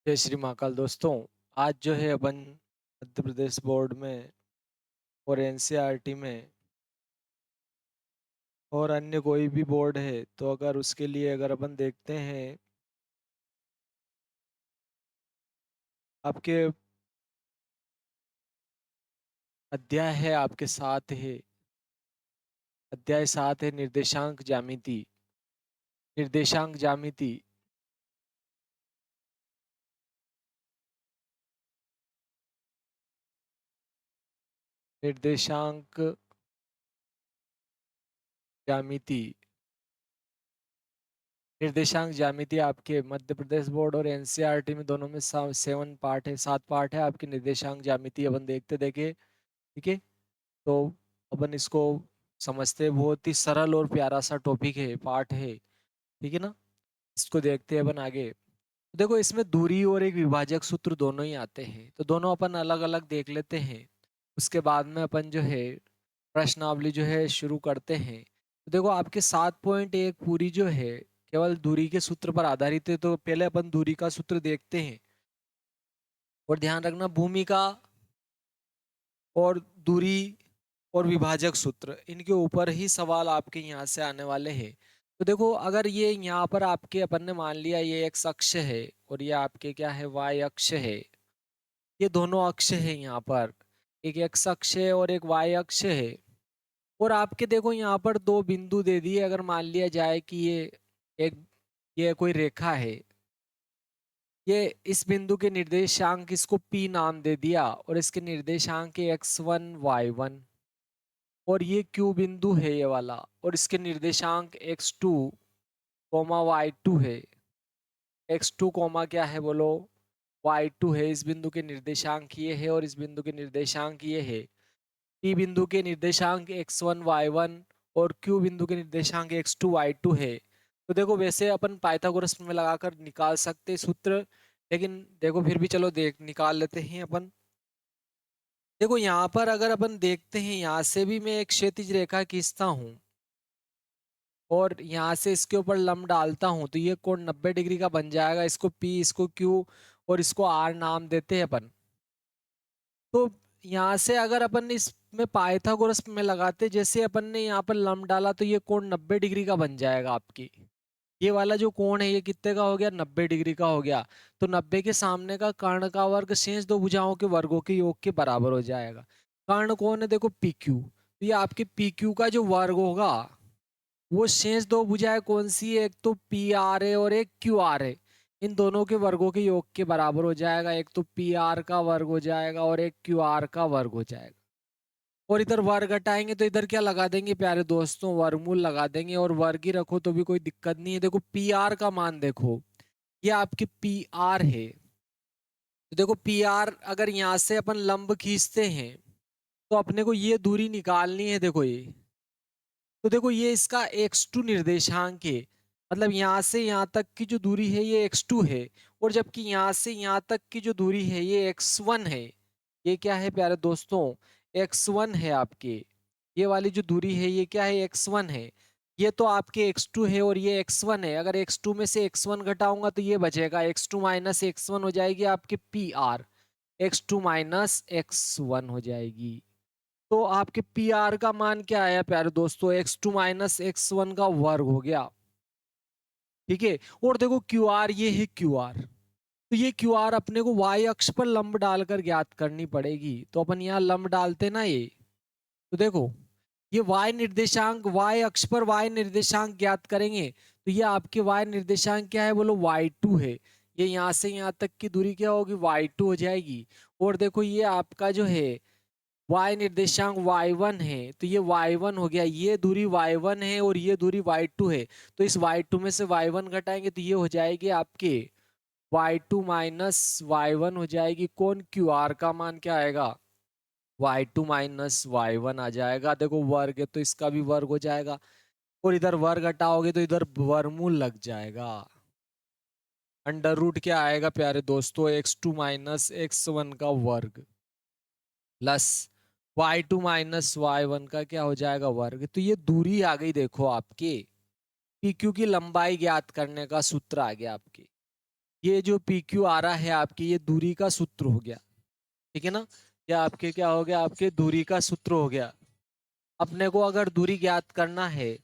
जय श्री महाकाल दोस्तों। आज जो है अपन मध्य प्रदेश बोर्ड में और एनसीईआरटी में और अन्य कोई भी बोर्ड है तो अगर उसके लिए अगर अपन देखते हैं आपके अध्याय है आपके साथ है अध्याय 7 है निर्देशांक जामिति। निर्देशांक जामिति निर्देशांक ज्यामिति आपके मध्य प्रदेश बोर्ड और एनसीईआरटी में दोनों में 7 पार्ट है, 7 पार्ट है आपकी निर्देशांक ज्यामिति। अपन देखते देखे, ठीक है। तो अपन इसको समझते हैं, बहुत ही सरल और प्यारा सा टॉपिक है, पार्ट है, ठीक है ना। इसको देखते हैं अपन आगे। तो देखो, इसमें दूरी और एक विभाजक सूत्र दोनों ही आते हैं, तो दोनों अपन अलग अलग देख लेते हैं। उसके बाद में अपन जो है प्रश्नावली जो है शुरू करते हैं। तो देखो, आपके 7.1 पूरी जो है केवल दूरी के सूत्र पर आधारित है, तो पहले अपन दूरी का सूत्र देखते हैं। और ध्यान रखना, भूमिका और दूरी और विभाजक सूत्र, इनके ऊपर ही सवाल आपके यहाँ से आने वाले हैं। तो देखो, अगर ये यहाँ पर आपके अपन ने मान लिया ये एक्स अक्ष है और ये आपके क्या है, वाई अक्ष है। ये दोनों अक्ष है यहाँ पर, एक एक्स अक्ष है और एक वाई अक्ष है। और आपके देखो यहाँ पर दो बिंदु दे दिए, अगर मान लिया जाए कि एक ये कोई रेखा है, ये इस बिंदु के निर्देशांक इसको P नाम दे दिया और इसके निर्देशांक x1 y1। और ये Q बिंदु है ये वाला, और इसके निर्देशांक x2 y2 है। x2 क्या है बोलो, y2 है। इस बिंदु के निर्देशांक ये है और इस बिंदु के निर्देशांक ये है। P बिंदु के निर्देशांक x1 y1 और Q बिंदु के निर्देशांक x2 y2 है। तो देखो, वैसे अपन पाइथागोरस में लगाकर निकाल सकते सूत्र, लेकिन देखो फिर भी चलो देख निकाल लेते हैं अपन। देखो, यहाँ पर अगर अपन देखते हैं, यहाँ से भी मैं एक क्षैतिज रेखा खींचता हूँ और यहाँ से इसके ऊपर लंब डालता हूँ, तो ये कोण 90 डिग्री का बन जाएगा। इसको P, इसको Q और इसको R नाम देते हैं अपन। तो यहाँ से अगर अपन इसमें पाइथागोरस में लगाते, जैसे अपन ने यहाँ पर लंब डाला, तो ये कोण 90 डिग्री का बन जाएगा आपकी। ये वाला जो कोण है ये कितने का हो गया, 90 डिग्री का हो गया। तो 90 के सामने का कर्ण का वर्ग शेष दो भुजाओं के वर्गों के योग के बराबर हो जाएगा। कर्ण कौन है, देखो पी क्यू। तो ये आपके पी क्यू का जो वर्ग होगा, वो शेष दो भुजाएं कौन सी है, एक तो पी आर है और एक क्यू आर है। इन दोनों के वर्गों के योग के बराबर हो जाएगा। एक तो पी आर का वर्ग हो जाएगा और एक क्यू आर का वर्ग हो जाएगा। और इधर वर्ग हटाएंगे तो इधर क्या लगा देंगे प्यारे दोस्तों, वर्गमूल लगा देंगे। और वर्ग ही रखो तो भी कोई दिक्कत नहीं है। देखो पी आर का मान देखो, ये आपकी पी आर है। तो देखो पी आर, अगर यहाँ से अपन लंब खींचते हैं तो अपने को ये दूरी निकालनी है। देखो ये, तो देखो ये इसका x2 निर्देशांक है। मतलब यहाँ से यहाँ तक की जो दूरी है ये x2 है, और जबकि यहाँ से यहाँ तक की जो दूरी है ये x1 है। ये क्या है प्यारे दोस्तों, x1 है आपके। ये वाली जो दूरी है ये क्या है, x1 है। ये तो आपके x2 है और ये x1 है। अगर x2 में से x1 घटाऊंगा तो ये बचेगा, x2 माइनस x1 हो जाएगी आपकी P R. x2 minus x1 हो जाएगी। तो आपके पी आर का मान क्या आया प्यारे दोस्तों, x2 माइनस x1 का वर्ग हो गया, ठीक है। और देखो क्यू आर, ये है क्यू आर। तो ये क्यू आर अपने को y अक्ष पर लंब डालकर ज्ञात करनी पड़ेगी। तो अपन यहाँ लंब डालते ना ये, तो देखो ये y निर्देशांक, y अक्ष पर y निर्देशांक ज्ञात करेंगे। तो ये आपके y निर्देशांक क्या है बोलो, y2 है। ये यहाँ से यहाँ तक की दूरी क्या होगी, y2 हो जाएगी। और देखो ये आपका जो है y निर्देशांक y1 है, तो ये y1 हो गया। ये दूरी y1 है और ये दूरी y2 है। तो इस y2 में से y1 घटाएंगे तो ये हो जाएगी आपके y2 माइनस y1 हो जाएगी। कौन, QR का मान क्या आएगा, y2 माइनस y1 आ जाएगा। देखो वर्ग है तो इसका भी वर्ग हो जाएगा, और इधर वर्ग घटाओगे तो इधर वर्गमूल लग जाएगा। अंडर रूट क्या आएगा प्यारे दोस्तों, x2 माइनस x1 का वर्ग प्लस y2 माइनस y1 का क्या हो जाएगा, वर्ग। तो ये दूरी आ गई देखो आपके, PQ की लंबाई ज्ञात करने का सूत्र आ गया आपके। ये जो पी क्यू आ रहा है आपकी, ये दूरी का सूत्र हो गया, ठीक है ना। ये आपके क्या हो गया, आपके दूरी का सूत्र हो गया। अपने को अगर दूरी ज्ञात करना है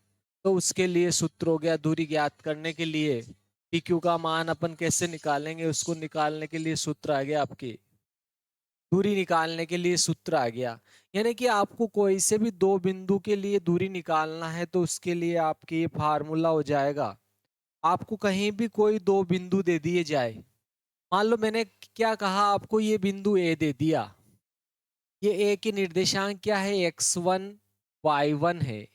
तो उसके लिए सूत्र हो गया। दूरी ज्ञात करने के लिए पी क्यू का मान अपन कैसे निकालेंगे, उसको निकालने के लिए सूत्र आ गया आपके, दूरी निकालने के लिए सूत्र आ गया। यानी कि आपको कोई से भी दो बिंदु के लिए दूरी निकालना है तो उसके लिए आपके ये फार्मूला हो जाएगा। आपको कहीं भी कोई दो बिंदु दे दिए जाए, मान लो मैंने क्या कहा आपको, ये बिंदु ए दे दिया, ये ए की निर्देशांक क्या है, x1 y1 है,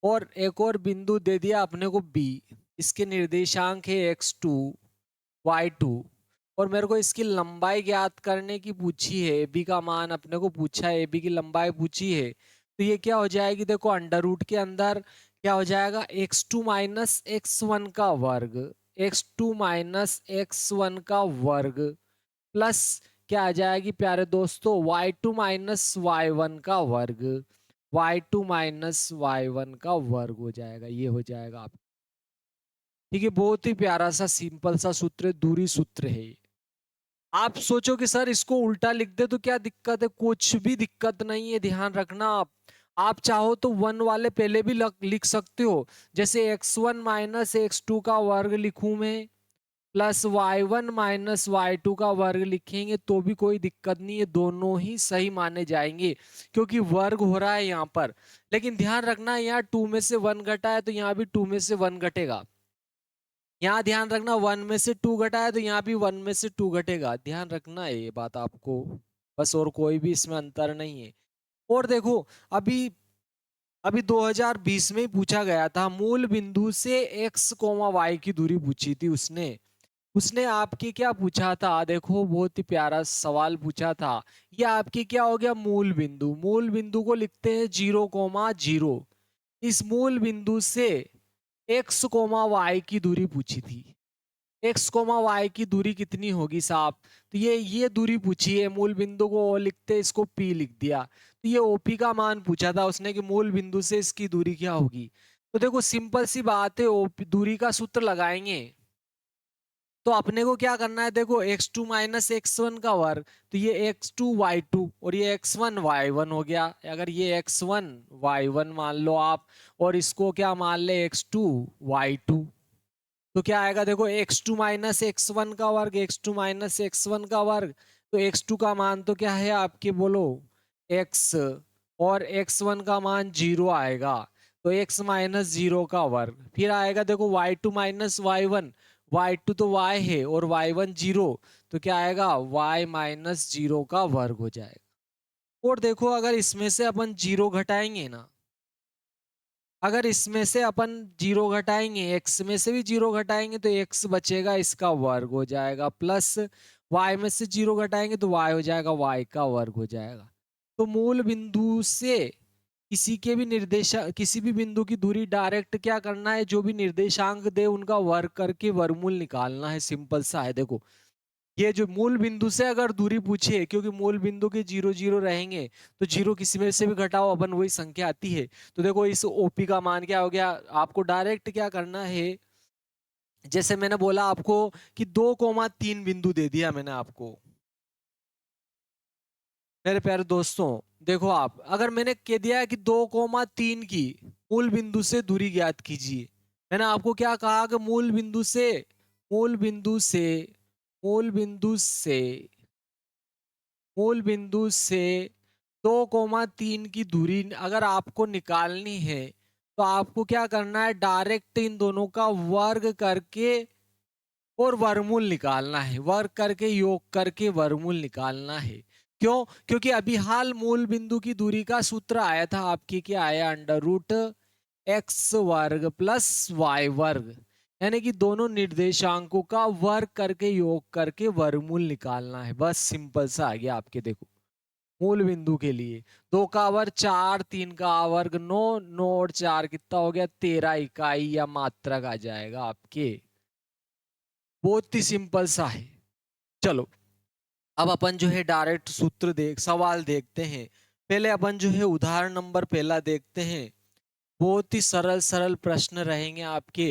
और एक और बिंदु दे दिया अपने को बी, इसके निर्देशांक है x2 y2, और मेरे को इसकी लंबाई ज्ञात करने की पूछी है, ए बी का मान अपने को पूछा है, ए बी की लंबाई पूछी है। तो ये क्या हो जाएगी, देखो अंडर रूट के अंदर क्या हो जाएगा, x2 माइनस x1 का वर्ग, x2 माइनस x1 का वर्ग, प्लस क्या आ जाएगी प्यारे दोस्तों, y2 माइनस y1 का वर्ग, y2 माइनस y1 का वर्ग हो जाएगा। ये हो जाएगा आप, ठीक है। बहुत ही प्यारा सा सिंपल सा सूत्र, दूरी सूत्र है। आप सोचो कि सर इसको उल्टा लिख दे तो क्या दिक्कत है, कुछ भी दिक्कत नहीं है, ध्यान रखना। आप चाहो तो वन वाले पहले भी लिख सकते हो, जैसे x1 माइनस x2 का वर्ग लिखूं मैं, प्लस y1 माइनस y2 का वर्ग लिखेंगे तो भी कोई दिक्कत नहीं है, दोनों ही सही माने जाएंगे क्योंकि वर्ग हो रहा है यहाँ पर। लेकिन ध्यान रखना, यहाँ 2 में से 1 घटा है तो यहाँ भी 2 में से 1 घटेगा। यहाँ ध्यान रखना 1 में से 2 घटा है तो यहाँ भी 1 में से 2 घटेगा, ध्यान रखना है ये बात आपको, बस, और कोई भी इसमें अंतर नहीं है। और देखो अभी अभी 2020 में ही पूछा गया था, मूल बिंदु से x, y की दूरी पूछी थी उसने। उसने आपकी क्या पूछा था, देखो बहुत ही प्यारा सवाल पूछा था। ये आपकी क्या हो गया, मूल बिंदु, मूल बिंदु को लिखते हैं 0,0। इस मूल बिंदु से x, y की दूरी पूछी थी। x, y की दूरी कितनी होगी साहब, तो ये दूरी पूछी है, मूल बिंदु को O लिखते, इसको P लिख दिया। तो ये OP का मान पूछा था उसने कि मूल बिंदु से इसकी दूरी क्या होगी। तो देखो सिंपल सी बात है, OP दूरी का सूत्र लगाएंगे तो अपने को क्या करना है, देखो x2 माइनस x1 का वर्ग, तो ये x2 y2 और ये x1 y1 हो गया। अगर ये x1 y1 मान लो आप, और इसको क्या मान ले x2 y2, तो क्या आएगा, देखो x2 माइनस x1 का वर्ग, x2 माइनस x1 का वर्ग, तो x2 का मान तो क्या है आपके, बोलो x, और x1 का मान 0 आएगा, तो x माइनस 0 का वर्ग। फिर आएगा देखो y2 माइनस y1, y2 तो y है और y1 0, तो क्या आएगा y माइनस 0 का वर्ग हो जाएगा। और देखो अगर इसमें से अपन 0 घटाएंगे ना, अगर इसमें से अपन 0 घटाएंगे, x में से भी 0 घटाएंगे तो x बचेगा, इसका वर्ग हो जाएगा, प्लस y में से 0 घटाएंगे तो y हो जाएगा, y का वर्ग हो जाएगा। तो मूल बिंदु से किसी भी बिंदु की दूरी डायरेक्ट क्या करना है, जो भी निर्देशांक दे उनका वर्ग करके वर्गमूल निकालना है, सिंपल सा है। देखो ये जो मूल बिंदु से अगर दूरी पूछे, क्योंकि मूल बिंदु के 0 0 रहेंगे तो 0 किसी में से भी घटाओ अपन वही संख्या आती है। तो देखो इस ओपी का मान क्या हो गया, आपको डायरेक्ट क्या करना है, जैसे मैंने बोला आपको कि 2,3 बिंदु दे दिया मैंने आपको मेरे प्यारे दोस्तों। देखो आप, अगर मैंने कह दिया है कि 2,3 की मूल बिंदु से दूरी ज्ञात कीजिए, मैंने आपको क्या कहा कि मूल बिंदु से मूल बिंदु से मूल बिंदु से मूल बिंदु से 2,3 की दूरी अगर आपको निकालनी है तो आपको क्या करना है, डायरेक्ट इन दोनों का वर्ग करके और वर्गमूल निकालना है, वर्ग करके योग करके वर्गमूल निकालना है। क्यों, क्योंकि अभी हाल मूल बिंदु की दूरी का सूत्र आया था आपकी, क्या आया, अंडर रूट एक्स वर्ग प्लस वाई वर्ग, यानी कि दोनों निर्देशांकों का वर्ग करके योग करके वर्गमूल निकालना है, बस सिंपल सा आ गया आपके। देखो मूल बिंदु के लिए 2 का वर्ग 4, 3 का वर्ग 9, 9 और 4 कितना हो गया, 13 इकाई या मात्रक आ जाएगा आपके। बहुत ही सिंपल सा है। चलो अब अपन जो है डायरेक्ट सूत्र सवाल देखते हैं। पहले अपन जो है उदाहरण नंबर पहला देखते हैं। बहुत ही सरल सरल प्रश्न रहेंगे आपके,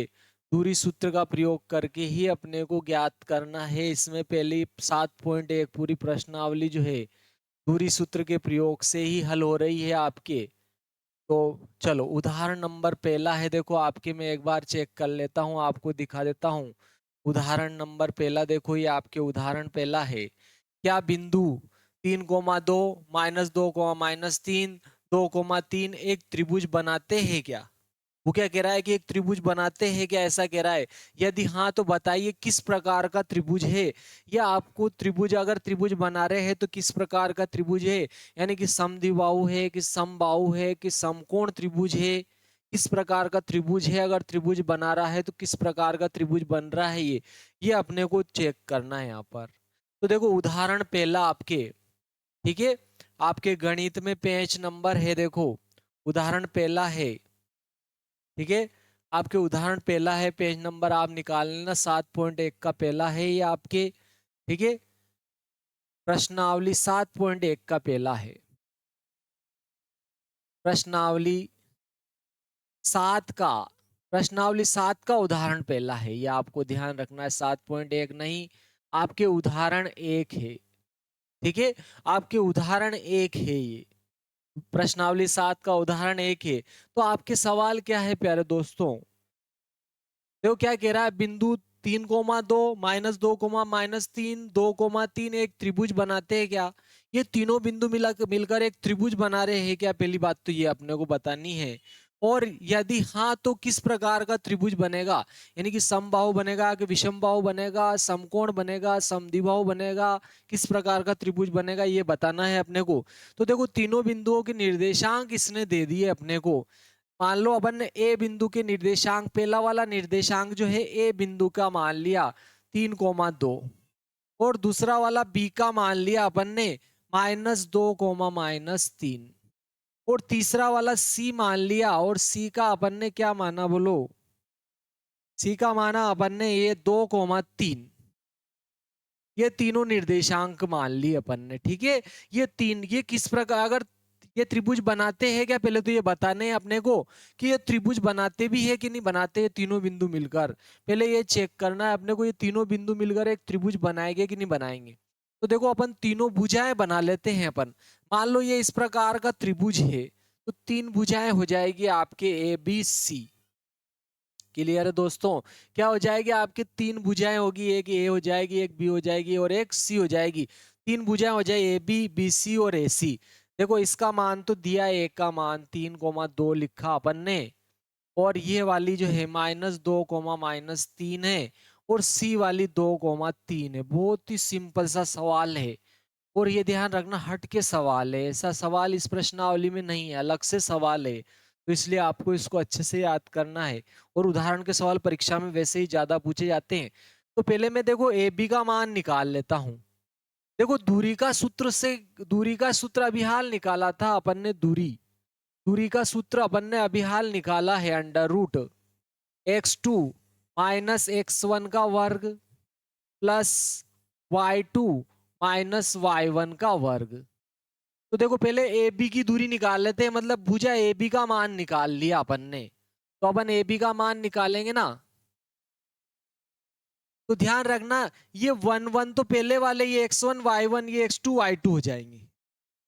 दूरी सूत्र का प्रयोग करके ही अपने को ज्ञात करना है। इसमें पहली 7.1 पूरी प्रश्नावली जो है दूरी सूत्र के प्रयोग से ही हल हो रही है आपके। तो चलो उदाहरण नंबर पहला है, देखो आपके, मैं एक बार चेक कर लेता हूँ, आपको दिखा देता हूँ। उदाहरण नंबर पहला देखो, ये आपके उदाहरण पहला है। क्या बिंदु 3,2 -2, -3, 2,3 एक त्रिभुज बनाते हैं क्या? वो क्या कह रहा है कि एक त्रिभुज बनाते हैं क्या, ऐसा कह रहा है। यदि हाँ तो बताइए किस प्रकार का त्रिभुज है। या आपको त्रिभुज, अगर त्रिभुज बना रहे हैं तो किस प्रकार का त्रिभुज है, यानी कि समद्विबाहु है कि समबाहु है कि समकोण त्रिभुज है, किस प्रकार का त्रिभुज है। अगर त्रिभुज बना रहा है तो किस प्रकार का त्रिभुज बन रहा है, ये अपने को चेक करना है यहाँ पर। तो देखो उदाहरण पहला आपके, ठीक है, आपके गणित में पेज नंबर है, देखो उदाहरण पहला है, ठीक है। आपके उदाहरण पहला है, पेज नंबर आप निकाल लेना, 7.1 का पहला है ये आपके, ठीक है। प्रश्नावली 7.1 का पहला है, प्रश्नावली 7 का, प्रश्नावली 7 का उदाहरण पहला है, ये आपको ध्यान रखना है। 7.1 नहीं, आपके उदाहरण 1 है, ठीक है। आपके उदाहरण 1 है ये, प्रश्नावली 7 का उदाहरण 1 है। तो आपके सवाल क्या है प्यारे दोस्तों, देखो क्या कह रहा है, बिंदु 3,2 -2, -3, 2,3 एक त्रिभुज बनाते हैं क्या? ये तीनों बिंदु मिलकर एक त्रिभुज बना रहे हैं क्या? पहली बात तो ये अपने को बतानी है। और यदि हाँ तो किस प्रकार का त्रिभुज बनेगा, यानी कि समबाहु बनेगा कि विषमबाहु बनेगा, समकोण बनेगा, समद्विबाहु बनेगा, किस प्रकार का त्रिभुज बनेगा, ये बताना है अपने को। तो देखो तीनों बिंदुओं के निर्देशांक इसने दे दिए अपने को। मान लो अपन ने ए बिंदु के निर्देशांक, पहला वाला निर्देशांक जो है ए बिंदु का मान लिया 3,2, और दूसरा वाला बी का मान लिया अपन ने -2, -3, और तीसरा वाला सी मान लिया, और सी का अपन ने क्या माना बोलो, सी का माना अपन ने ये 2,3। ये तीनों निर्देशांक मान लिए अपन ने, ठीक है। ये तीन, ये किस प्रकार, अगर ये त्रिभुज बनाते हैं क्या, पहले तो ये बताने हैं अपने को कि ये त्रिभुज बनाते भी है कि नहीं बनाते, ये तीनों बिंदु मिलकर। पहले ये चेक करना है अपने को, ये तीनों बिंदु मिलकर एक त्रिभुज बनाएंगे कि नहीं बनाएंगे। तो देखो अपन तीनों भुजाएं बना लेते हैं अपन। मान लो ये इस प्रकार का त्रिभुज है, तो 3 भुजाएं हो जाएगी आपके ए बी सी। क्लियर है दोस्तों? क्या हो जाएगी, आपके 3 भुजाएं होगी, एक ए हो जाएगी, एक बी हो जाएगी और एक सी हो जाएगी। 3 भुजाएं हो जाए ए बी, बी सी और ए सी। देखो इसका मान तो दिया, ए का मान 3,2 लिखा अपन ने, और ये वाली जो है -2, -3 है, और सी वाली 2,3 है। बहुत ही सिंपल सा सवाल है, और ये ध्यान रखना हट के सवाल है, ऐसा सवाल इस प्रश्नावली में नहीं है, अलग से सवाल है। तो इसलिए आपको इसको अच्छे से याद करना है, और उदाहरण के सवाल परीक्षा में वैसे ही ज्यादा पूछे जाते हैं। तो पहले मैं देखो ए बी का मान निकाल लेता हूं। देखो दूरी का सूत्र से, दूरी का सूत्र अभी हाल निकाला था अपन ने, दूरी, दूरी का सूत्र अपन ने अभी हाल निकाला है, √x2 -x1 का वर्ग प्लस y2 -y1 का वर्ग। तो देखो पहले ए बी की दूरी निकाल लेते हैं, मतलब भुजा ए बी का मान निकाल लिया अपन ने। तो अपन ए बी का मान निकालेंगे ना, तो ध्यान रखना ये 1 1 तो पहले वाले, ये x1 y1, ये x2 y2 हो जाएंगे,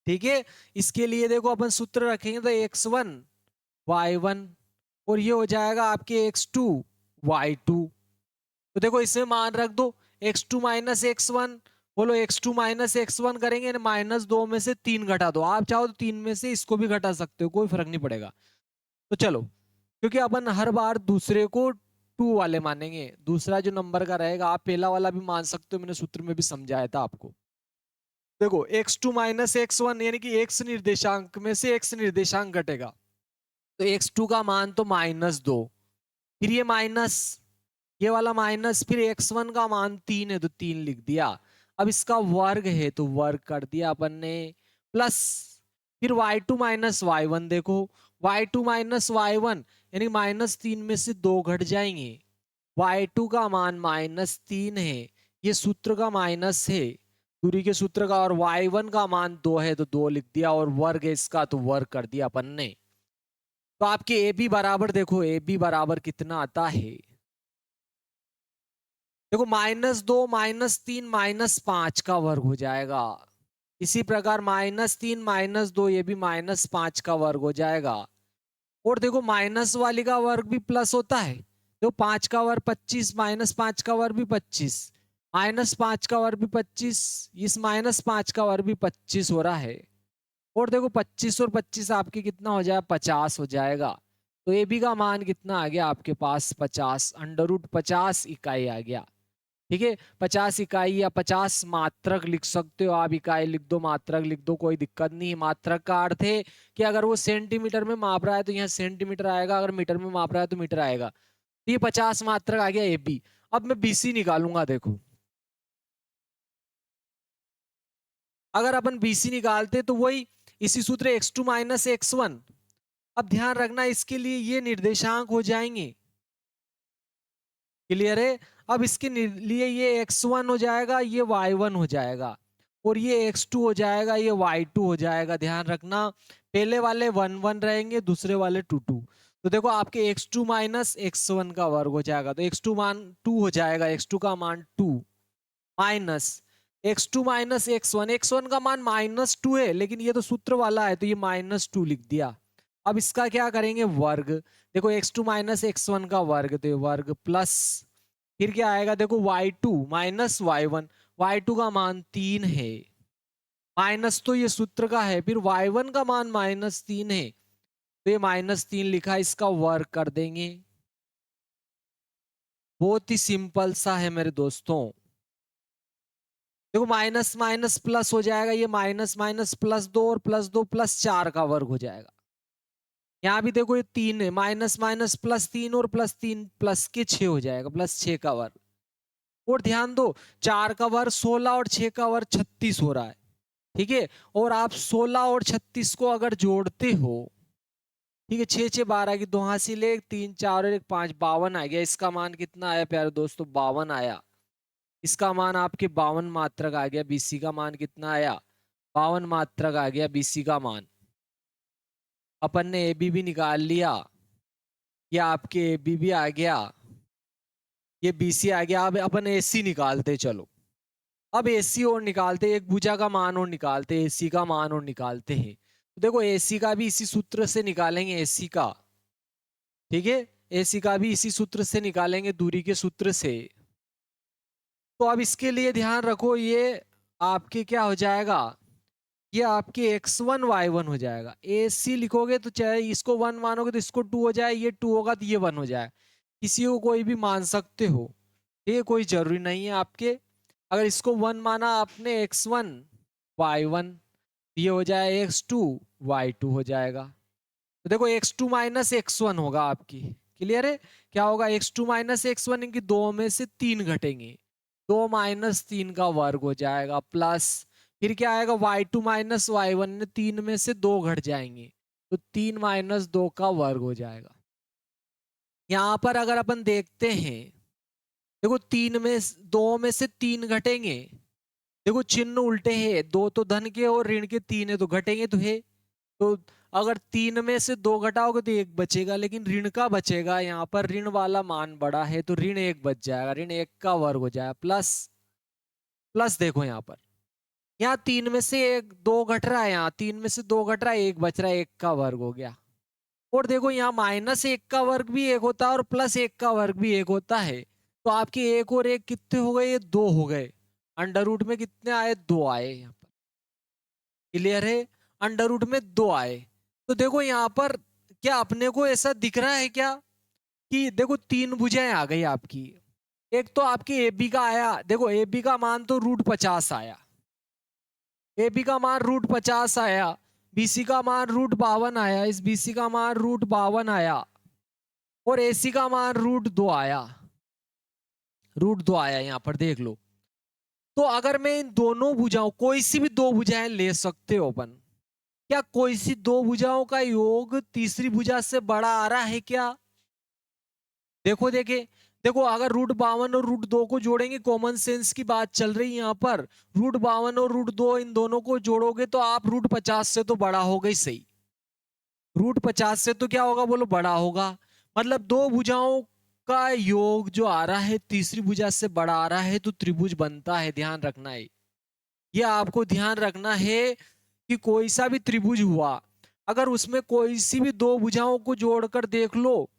ठीक है। इसके लिए देखो अपन सूत्र रखेंगे तो x1 y1, और ये हो जाएगा आपके x2 y2। तो देखो इसमें मान रख दो, x2 -x1, बोलो x2 -x1 करेंगे, -2 में से 3 घटा दो, आप चाहो तो 3 में से इसको भी घटा सकते हो, कोई फर्क नहीं पड़ेगा। तो चलो, क्योंकि अपन हर बार दूसरे को 2 वाले मानेंगे, दूसरा जो नंबर का रहेगा, आप पहला वाला भी मान सकते हो, मैंने सूत्र में भी समझाया था आपको। देखो x2 -x1 यानी कि x निर्देशांक में से x निर्देशांक घटेगा, तो x2 का मान तो -2, फिर ये माइनस, ये वाला माइनस, फिर x1 का मान 3 है तो 3 लिख दिया। अब इसका वर्ग है तो वर्ग कर दिया अपन ने, प्लस फिर y2 -y1, देखो y2 -y1 यानी -3 में से 2 घट जाएंगे, y2 का मान -3 है, ये सूत्र का माइनस है, दूरी के सूत्र का, और y1 का मान 2 है तो 2 लिख दिया, और वर्ग है इसका तो वर्ग कर दिया अपन ने। तो आपके ए बी बराबर, देखो ए बी बराबर कितना आता है, देखो -2 -3 -5 का वर्ग हो जाएगा। इसी प्रकार -3 -2 ये भी -5 का वर्ग हो जाएगा। और देखो माइनस वाली का वर्ग भी प्लस होता है। तो 5 का वर्ग 25, -5 का वर्ग भी 25, -5 का वर्ग भी 25, इस -5 का वर्ग भी 25 हो रहा है। और देखो 25 और 25 आपके कितना हो जाएगा, 50 हो जाएगा। तो ए बी का मान कितना आ गया आपके पास, 50, √50 इकाई आ गया। ठीक है, 50 इकाई या 50 मात्रक लिख सकते हो आप, इकाई लिख दो, मात्रक लिख दो, कोई दिक्कत नहीं। मात्रक का अर्थ है कि अगर वो सेंटीमीटर में माप रहा है तो यहाँ सेंटीमीटर आएगा, अगर मीटर में माप रहा है तो मीटर आएगा। तो ये 50 मात्रक आ गया ए बी। अब मैं बीसी निकालूंगा। देखो अगर अपन बीसी निकालते तो वही इसी सूत्र x2 - x1। अब ध्यान रखना इसके लिए ये निर्देशांक हो जाएंगे। क्लियर है? अब इसके लिए ये x1 हो जाएगा, ये y1 हो जाएगा, और ये x2 हो जाएगा, ये y2 हो जाएगा। ध्यान रखना पहले वाले 1 1 रहेंगे, दूसरे वाले 2 2। तो देखो आपके x2 - x1 का वर्ग हो जाएगा, तो x2 मान 2 हो जाएगा, x2 का मान 2 माइनस x2 - x1। x1 का मान -2 है, लेकिन ये तो सूत्र वाला है तो ये -2 लिख दिया। अब इसका क्या करेंगे, वर्ग। देखो x2 - x1 का वर्ग, तो वर्ग प्लस फिर क्या आएगा, देखो y2 - y1। y2 का मान 3 है, माइनस तो ये सूत्र का है, फिर y1 का मान -3 है, तो ये -3 लिखा, इसका वर्ग कर देंगे। बहुत ही सिंपल सा है मेरे दोस्तों। देखो माइनस माइनस प्लस हो जाएगा, ये माइनस माइनस +2 और +2 +4 का वर्ग हो जाएगा। यहाँ भी देखो ये 3 है, माइनस माइनस +3 और +3 प्लस के 6 हो जाएगा, +6 का वर्ग। और ध्यान दो 4 का वर्ग 16 और 6 का वर्ग 36 हो रहा है। ठीक है, और आप 16 और 36 को अगर जोड़ते हो, ठीक है, 6 6 12 की 2 हासिल, 1 3 4 और 1 5, 52 आ गया। इसका मान कितना आया प्यारे दोस्तों, 52 आया। इसका मान आपके 52 मात्रक आ गया। बीसी का मान कितना आया, 52 मात्रक आ गया बीसी का मान। अपन ने ए बी भी निकाल लिया, ये आपके ए बी भी आ गया, ये बीसी आ गया। अब अपन एसी निकालते चलो। अब एसी और निकालते, एक भुजा का मान और निकालते, एसी का मान और निकालते हैं। तो देखो एसी का भी इसी सूत्र से निकालेंगे, एसी का। ठीक है, एसी का भी इसी सूत्र से निकालेंगे, दूरी के सूत्र से। तो अब इसके लिए ध्यान रखो, ये आपके क्या हो जाएगा, ये आपके x1 y1 हो जाएगा। ए सी लिखोगे तो चाहे इसको 1 मानोगे तो इसको 2 हो जाए, ये 2 होगा तो ये 1 हो जाए। किसी को कोई भी मान सकते हो, ये कोई जरूरी नहीं है आपके। अगर इसको 1 माना आपने x1 y1, ये हो जाए x2 y2 हो जाएगा। तो देखो x2 - x1 होगा आपकी। क्लियर है? क्या होगा, x2 - x1, इनकी 2 में से 3 घटेंगे, 2 - 3 का वर्ग हो जाएगा, प्लस फिर क्या आएगा, y2 - y1, 3 में से 2 घट जाएंगे, तो 3 - 2 का वर्ग हो जाएगा। यहां पर अगर अपन देखते हैं, देखो 2 में से 3 घटेंगे। देखो चिन्ह उल्टे हैं, 2 तो धन के और ऋण के 3 है तो घटेंगे तो है। तो अगर 3 में से 2 घटाओगे तो 1 बचेगा, लेकिन ऋण का बचेगा। यहाँ पर ऋण वाला मान बड़ा है तो ऋण 1 बच जाएगा, ऋण 1 का वर्ग हो जाएगा, प्लस प्लस देखो यहाँ पर, यहाँ 3 में से 2 घट रहा है, यहाँ 3 में से 2 घट रहा है, 1 बच रहा है, 1 का वर्ग हो गया। और देखो यहाँ -1 का वर्ग भी 1 होता है और +1 का वर्ग भी 1 होता है। तो आपके 1 और 1 कितने हो गए, ये 2 हो गए। अंडर रूट में कितने आए, 2 आए यहाँ पर। क्लियर है? अंडर रूट में 2 आए। तो देखो यहाँ पर क्या अपने को ऐसा दिख रहा है क्या, कि देखो 3 भुजाएं आ गई आपकी। एक तो आपके ए बी का आया, देखो ए बी का मान तो √50 आया, ए बी का मान √50 आया, बीसी का मान √52 आया, इस बीसी का मान √52 आया, और एसी का मान √2 आया, √2 आया। यहां पर देख लो। तो अगर मैं इन दोनों भुजाओं, कोई सी भी 2 भुजाएं ले सकते हो अपन, क्या कोई सी 2 भुजाओं का योग तीसरी भुजा से बड़ा आ रहा है क्या? देखो देखे, देखो अगर √52 और √2 को जोड़ेंगे, कॉमन सेंस की बात चल रही है यहाँ पर। √52 और √2 इन दोनों को जोड़ोगे तो आप √50 से तो बड़ा हो गई, सही। √50 से तो क्या होगा बोलो, बड़ा होगा। मतलब 2 भुजाओं का योग जो आ रहा है तीसरी भुजा से बड़ा आ रहा है तो त्रिभुज बनता है, ध्यान रखना है। ये आपको ध्यान रखना है कि कोई सा भी त्रिभुज हुआ, अगर उसमें कोई सी भी दो भुजाओं को जोड़कर देख लो,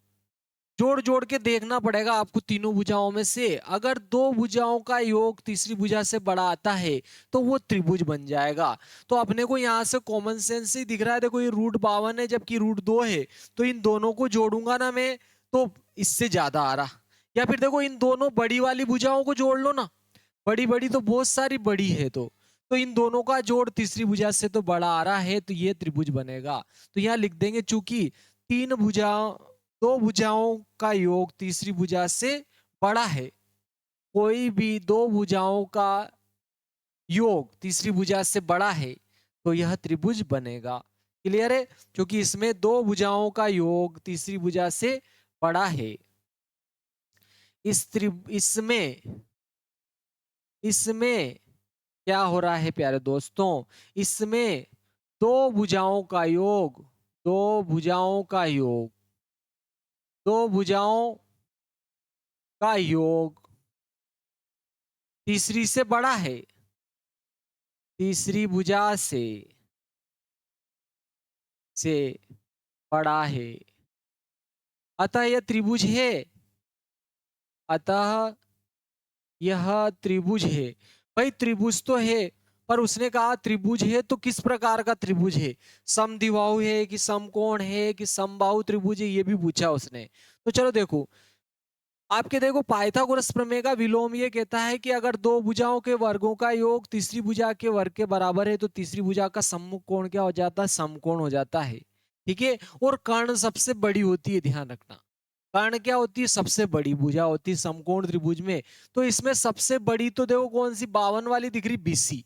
जोड़ जोड़ के देखना पड़ेगा आपको तीनों भुजाओं में से, अगर दो भुजाओं का योग तीसरी भुजा से बड़ा आता है तो वो त्रिभुज बन जाएगा। तो अपने को यहाँ से कॉमन सेंस से दिख रहा है, देखो ये √52 है जबकि √2 है, तो इन दोनों को जोड़ूंगा ना मैं तो इससे ज्यादा आ रहा। या फिर देखो इन दोनों बड़ी वाली भुजाओं को जोड़ लो ना, बड़ी बड़ी तो बहुत सारी बड़ी है, तो इन दोनों का जोड़ तीसरी भुजा से तो बड़ा आ रहा है, तो ये त्रिभुज बनेगा। तो यहाँ लिख देंगे चूंकि तीन भुजा दो भुजाओं का योग तीसरी भुजा से बड़ा है, कोई भी दो भुजाओं का योग तीसरी भुजा से बड़ा है तो यह त्रिभुज बनेगा। क्लियर है? क्योंकि इसमें दो भुजाओं का योग तीसरी भुजा से बड़ा है। इसमें इसमें क्या हो रहा है प्यारे दोस्तों, इसमें दो भुजाओं का योग दो भुजाओं का योग दो भुजाओं का योग तीसरी से बड़ा है, तीसरी भुजा से बड़ा है, अतः यह त्रिभुज है, अतः यह त्रिभुज है। भाई त्रिभुज तो है, पर उसने कहा त्रिभुज है तो किस प्रकार का त्रिभुज है, समद्विबाहु है कि समकोण है कि समबाहु त्रिभुज है, ये भी पूछा उसने। तो चलो देखो, आपके देखो पाइथागोरस प्रमेय का विलोम ये कहता है कि अगर दो भुजाओं के वर्गों का योग तीसरी भुजा के वर्ग के बराबर है तो तीसरी भुजा का सम्मुख कोण क्या हो जाता है, समकोण हो जाता है। ठीक है, और कर्ण सबसे बड़ी होती है, ध्यान रखना। कर्ण क्या होती है, सबसे बड़ी भुजा होती है समकोण त्रिभुज में। तो इसमें सबसे बड़ी तो देखो कौन सी, 52 वाली दिख रही, बीसी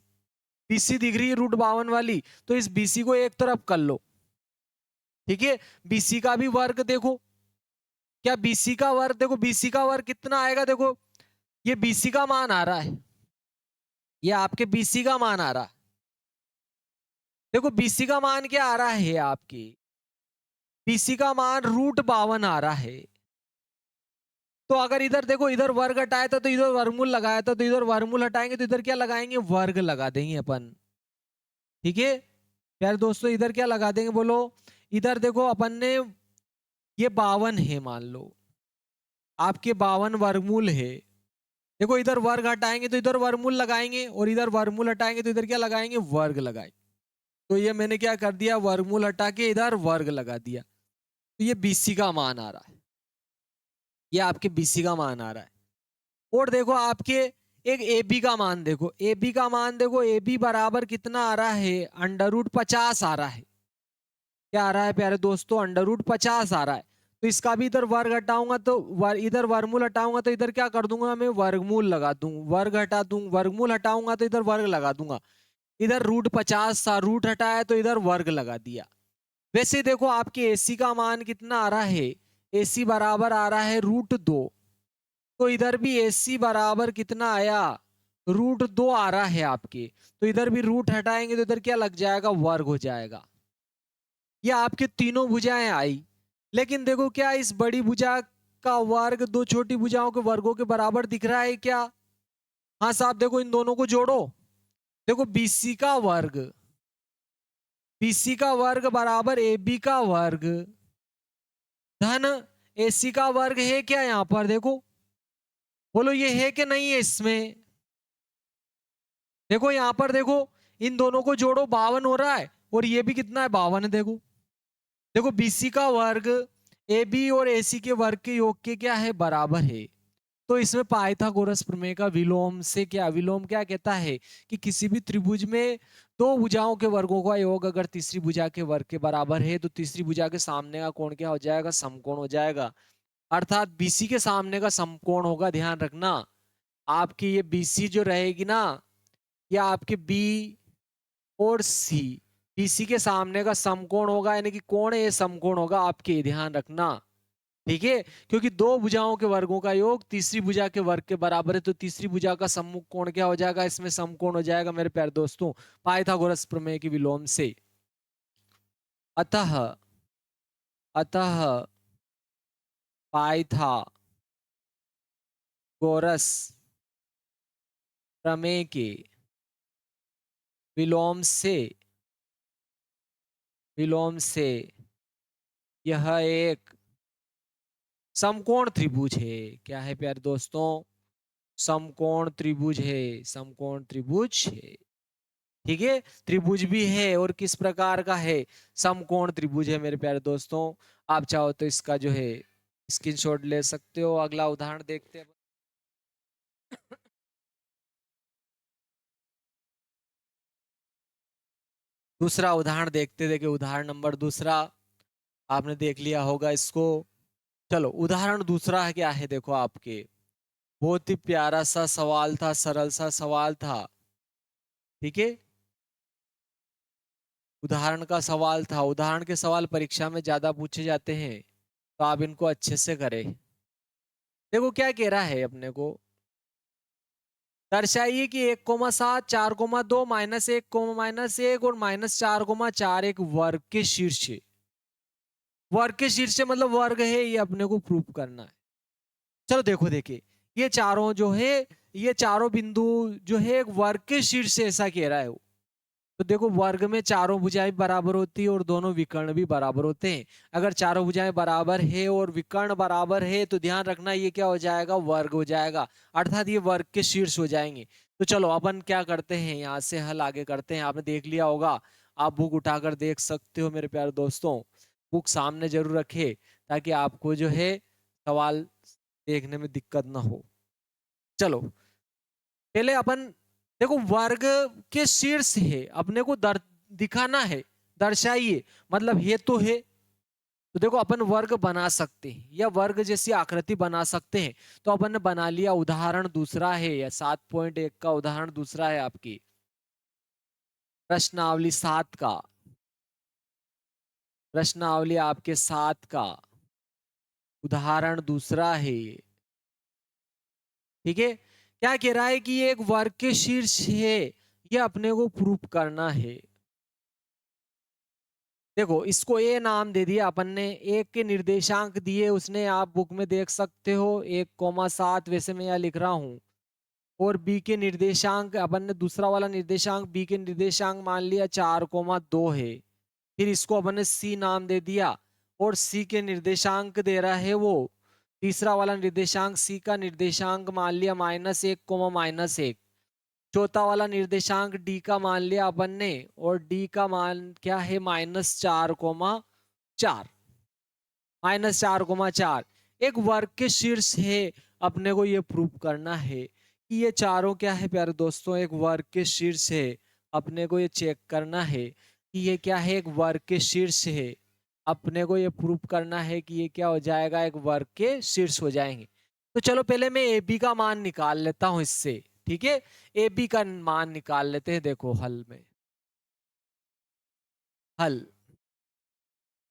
बीसी दिख रही है √52 वाली, तो इस बीसी को एक तरफ कर लो। ठीक है, बीसी का भी वर्ग देखो, क्या बीसी का वर्ग, देखो बीसी का वर्ग कितना आएगा, देखो ये बीसी का मान आ रहा है, ये आपके बीसी का मान आ रहा है। देखो बीसी का मान क्या आ रहा है, आपकी बीसी का मान √52 आ रहा है। तो अगर इधर देखो, इधर वर्ग हटाया था तो इधर वर्गमूल लगाया था, तो इधर वर्गमूल हटाएंगे तो इधर क्या लगाएंगे, वर्ग लगा देंगे अपन। ठीक है प्यारे दोस्तों, इधर क्या लगा देंगे बोलो, इधर देखो अपन ने ये 52 है मान लो, आपके 52 वर्गमूल है। देखो इधर वर्ग हटाएंगे तो इधर वर्गमूल लगाएंगे, और इधर वर्गमूल हटाएंगे तो इधर क्या लगाएंगे, वर्ग लगाएंगे। तो ये मैंने क्या कर दिया, वर्गमूल हटा के इधर वर्ग लगा दिया, तो ये बीसी का मान आ रहा है, ये आपके बीसी का मान आ रहा है। और देखो आपके एक ए बी का मान देखो, ए बी का मान देखो, ए बी बराबर कितना आ रहा है, √50 आ रहा है। क्या आ रहा है प्यारे दोस्तों, √50 आ रहा है। तो इसका भी इधर वर्ग हटाऊंगा तो इधर वर्गमूल हटाऊंगा तो इधर क्या कर दूंगा, मैं वर्गमूल लगा दूं, वर्ग हटा दूं, वर्गमूल हटाऊंगा तो इधर वर्ग लगा दूंगा। इधर √50 था, रूट हटाया तो इधर वर्ग लगा दिया। वैसे देखो आपके एसी का मान कितना आ रहा है, एसी बराबर आ रहा है √2, तो इधर भी एसी बराबर कितना आया, √2 आ रहा है आपके। तो इधर भी रूट हटाएंगे तो इधर क्या लग जाएगा, वर्ग हो जाएगा। ये आपके तीनों भुजाएं आई, लेकिन देखो क्या इस बड़ी भुजा का वर्ग दो छोटी भुजाओं के वर्गों के बराबर दिख रहा है क्या? हाँ साहब, देखो इन दोनों को जोड़ो, देखो बीसी का वर्ग, बीसी का वर्ग बराबर ए बी का वर्ग धन एसी का वर्ग है क्या, यहां पर देखो, बोलो ये है कि नहीं है इसमें। देखो यहां पर देखो, इन दोनों को जोड़ो 52 हो रहा है, और ये भी कितना है, 52 है। देखो देखो बीसी का वर्ग ए बी और एसी के वर्ग के योग के क्या है, बराबर है। तो इसमें पाइथागोरस प्रमेय का विलोम से क्या, विलोम क्या कहता है कि किसी भी त्रिभुज में दो भुजाओं के वर्गों का योग अगर तीसरी भुजा के वर्ग के बराबर है तो तीसरी भुजा के सामने का कोण क्या हो जाएगा, समकोण हो जाएगा। अर्थात बीसी के सामने का समकोण होगा, ध्यान रखना। आपकी ये बीसी जो रहेगी ना, ये आपके बी और सी, बीसी के सामने का समकोण होगा, यानी कि कोण ये समकोण होगा आपके, ध्यान रखना। ठीक है, क्योंकि दो भुजाओं के वर्गों का योग तीसरी भुजा के वर्ग के बराबर है, तो तीसरी भुजा का सम्मुख कोण क्या हो जाएगा, इसमें समकोण हो जाएगा मेरे प्यारे दोस्तों, पाइथागोरस प्रमेय के विलोम से। अतः अतः पाइथागोरस गोरस प्रमेय के विलोम से यह एक समकोण त्रिभुज है। क्या है प्यारे दोस्तों? समकोण त्रिभुज है, समकोण त्रिभुज है। ठीक है, त्रिभुज भी है और किस प्रकार का है? समकोण त्रिभुज है मेरे प्यारे दोस्तों। आप चाहो तो इसका जो है स्क्रीनशॉट ले सकते हो। अगला उदाहरण देखते हैं। दूसरा उदाहरण देखते देखिए, उदाहरण नंबर दूसरा आपने देख लिया होगा इसको। चलो उदाहरण दूसरा है, क्या है देखो आपके। बहुत ही प्यारा सा सवाल था, सरल सा सवाल था। ठीक है, उदाहरण का सवाल था। उदाहरण के सवाल परीक्षा में ज्यादा पूछे जाते हैं, तो आप इनको अच्छे से करें। देखो क्या कह रहा है अपने को, दर्शाइए कि 1,7 4,2 -1, -1 और -4,4 एक वर्ग के शीर्ष है। वर्ग के शीर्ष मतलब वर्ग है, ये अपने को प्रूफ करना है। चलो देखो, देखिए ये चारों जो है, ये चारों बिंदु जो है एक वर्ग के शीर्ष से, ऐसा कह रहा है वो। तो देखो वर्ग में चारों भुजाएं बराबर होती है और दोनों विकर्ण भी बराबर होते हैं। अगर चारों भुजाएं बराबर है और विकर्ण बराबर है तो ध्यान रखना ये क्या हो जाएगा? वर्ग हो जाएगा, अर्थात ये वर्ग के शीर्ष हो जाएंगे। तो चलो अपन क्या करते हैं, यहाँ से हल आगे करते हैं। आपने देख लिया होगा, आप बुक उठाकर देख सकते हो मेरे प्यारे दोस्तों। बुक सामने जरूर रखे ताकि आपको जो है सवाल देखने में दिक्कत ना हो। चलो पहले अपन देखो, वर्ग के शीर्ष है, अपने को दिखाना है, दर्शाइए मतलब ये तो है। तो देखो अपन वर्ग बना सकते हैं या वर्ग जैसी आकृति बना सकते हैं। तो अपन ने बना लिया। उदाहरण दूसरा है, या 7.1 का उदाहरण दूसरा है आपकी प्रश्नावली 7 का, प्रश्नावली आपके 7 का उदाहरण दूसरा है ये। ठीक है, क्या कह रहा है कि ये एक वर्ग के शीर्ष है, ये अपने को प्रूफ करना है। देखो इसको ए नाम दे दिया अपन ने, एक के निर्देशांक दिए उसने, आप बुक में देख सकते हो 1,7, वैसे मैं यहाँ लिख रहा हूँ। और बी के निर्देशांक अपन ने, दूसरा वाला निर्देशांक बी के निर्देशांक मान लिया 4,2 है। फिर इसको अपन ने सी नाम दे दिया और सी के निर्देशांक दे रहा है वो, तीसरा वाला निर्देशांक सी का निर्देशांक मान लिया -1, चौथा वाला निर्देशांक डी का मान लिया अपन ने, और डी का मान क्या है? -4,4, -4,4 एक वर्ग के शीर्ष है। अपने को ये प्रूव करना है कि ये चारों क्या है प्यारे दोस्तों, एक वर्ग के शीर्ष है। अपने को ये चेक करना है कि ये क्या है, एक वर्ग के शीर्ष है। अपने को ये प्रूव करना है कि ये क्या हो जाएगा, एक वर्ग के शीर्ष हो जाएंगे। तो चलो पहले मैं ए बी का मान निकाल लेता हूं इससे। ठीक है, ए बी का मान निकाल लेते हैं। देखो हल में, हल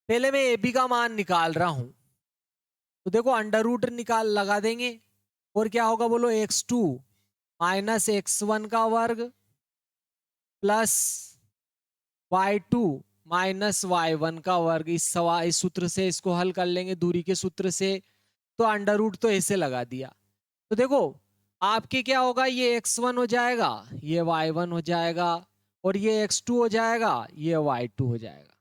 पहले मैं ए बी का मान निकाल रहा हूं। तो देखो अंडर रूट निकाल लगा देंगे और क्या होगा बोलो, x2 -x1 का वर्ग प्लस y2 -y1 का वर्ग। इस सूत्र से इसको हल कर लेंगे, दूरी के सूत्र से। तो अंडर रूट तो ऐसे लगा दिया। तो देखो आपके क्या होगा, ये x1 हो जाएगा, ये y1 हो जाएगा, और ये x2 हो जाएगा, ये y2 हो जाएगा।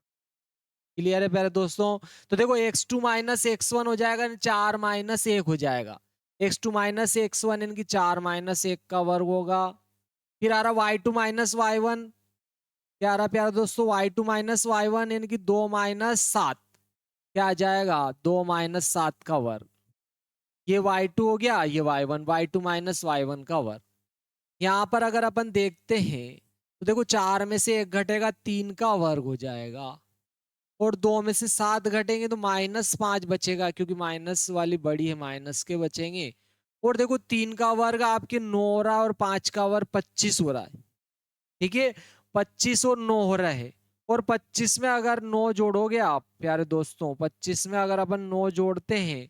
क्लियर है प्यारे दोस्तों? तो देखो x2 -x1 हो जाएगा, 4 -1 हो जाएगा। x2 -x1 इनकी 4 -1 का वर्ग होगा। फिर आ रहा y2 -y1, क्या आ रहा प्यारे दोस्तों, y2 -y1 इनकी 2 -7, क्या आ जाएगा, 2 -7 का वर्ग। ये y2 हो गया, ये y1, y2 -y1 का वर्ग। यहाँ पर अगर अपन देखते हैं तो देखो 4 में से 1 घटेगा, 3 का वर्ग हो जाएगा, और 2 में से 7 घटेंगे तो -5 बचेगा, क्योंकि माइनस वाली बड़ी है, माइनस के बचेंगे। और देखो 3 का वर्ग आपके 9 हो रहा है और 5 का वर्ग 25 हो रहा है। ठीक है, 25 और 9 हो रहा है। और 25 में अगर 9 जोड़ोगे आप प्यारे दोस्तों, 25 में अगर अपन 9 जोड़ते हैं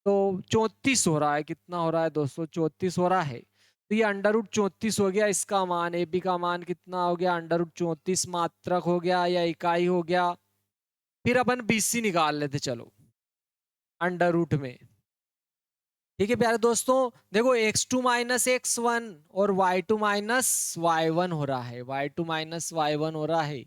तो 34 हो रहा है। कितना हो रहा है दोस्तों? 34 हो रहा है। तो ये अंडर रूट 34 हो गया। इसका मान, ए बी का मान कितना हो गया? अंडर रूट 34 मात्रक हो गया या इकाई हो गया। फिर अपन BC निकाल लेते चलो अंडर रूट में। ठीक है प्यारे दोस्तों, देखो x2 माइनस x1 और y2 माइनस y1 हो रहा है, y2 माइनस y1 हो रहा है।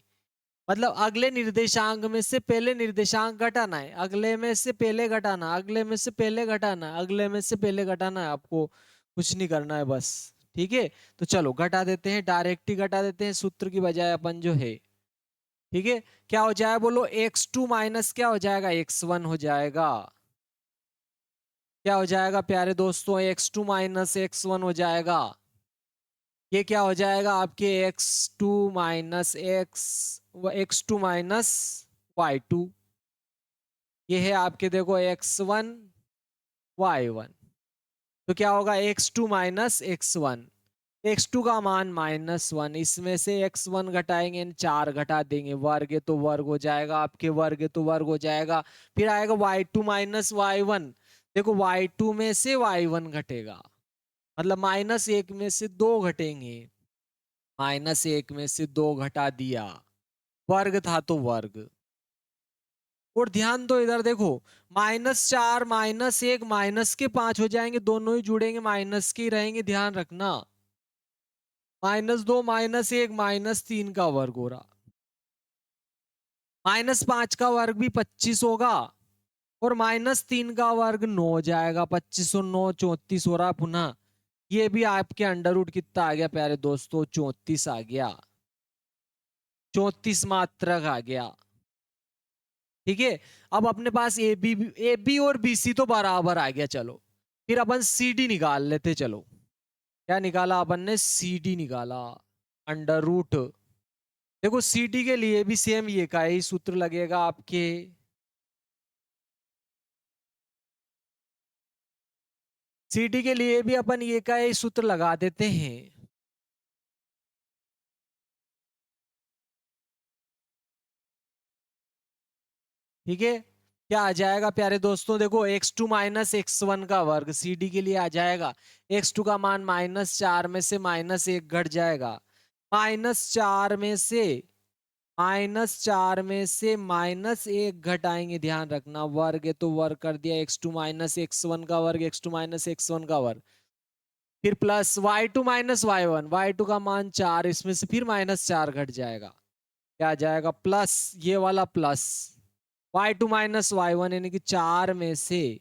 मतलब अगले निर्देशांक में से पहले निर्देशांक घटाना है, अगले में से पहले घटाना, अगले में से पहले घटाना, अगले में से पहले घटाना है, आपको कुछ नहीं करना है बस। ठीक है, तो चलो घटा देते हैं, डायरेक्ट ही घटा देते हैं सूत्र की बजाय अपन जो है। ठीक है, क्या हो जाएगा बोलो, x2 माइनस क्या हो जाएगा, x1 हो जाएगा। क्या हो जाएगा प्यारे दोस्तों, x2 माइनस x1 हो जाएगा। ये क्या हो जाएगा आपके x2 minus x2 minus y2। ये है आपके देखो x1 y1। तो क्या होगा, x2 माइनस x1, x2 का मान -1, इसमें से x1 घटाएंगे, 4 घटा देंगे, वर्ग है तो वर्ग हो जाएगा, आपके वर्ग है तो वर्ग हो जाएगा। फिर आएगा y2 माइनस y1। देखो y2 में से y1 घटेगा, मतलब -1 में से 2 घटेंगे, -1 में से 2 घटा दिया, वर्ग था तो वर्ग। और ध्यान दो इधर देखो, -4 -1 -5 हो जाएंगे, दोनों ही जुड़ेंगे, माइनस के ही रहेंगे, ध्यान रखना। -2 -1 -3 का वर्ग हो रहा, -5 का वर्ग भी 25 होगा, और -3 का वर्ग 9 हो जाएगा, 25 और 9 34 हो रहा पुनः। ये भी आपके अंडर रूट कितना आ गया प्यारे दोस्तों, 34 आ गया, 34 मात्रक आ गया। ठीक है, अब अपने पास ए बी और बी सी तो बराबर आ गया। चलो फिर अपन सी डी निकाल लेते। चलो क्या निकाला अपन ने, सी डी निकाला, अंडर रूट। देखो सी डी के लिए भी सेम ये का ही सूत्र लगेगा आपके। सी डी के लिए भी अपन ये का ही सूत्र लगा देते हैं। ठीक है, क्या आ जाएगा प्यारे दोस्तों, देखो x2 माइनस x1 का वर्ग सी डी के लिए आ जाएगा। x2 का मान -4 में से -1 घट जाएगा, -4 में से -1 घटाएंगे, ध्यान रखना, वर्ग है तो वर्ग कर दिया, x2 माइनस x1 का वर्ग, x2 माइनस x1 का वर्ग। फिर plus y2 minus y1, y2 का मान 4, इसमें से फिर -4 घट जाएगा, क्या आ जाएगा, प्लस, ये वाला प्लस y2 माइनस y1, यानी कि 4 में से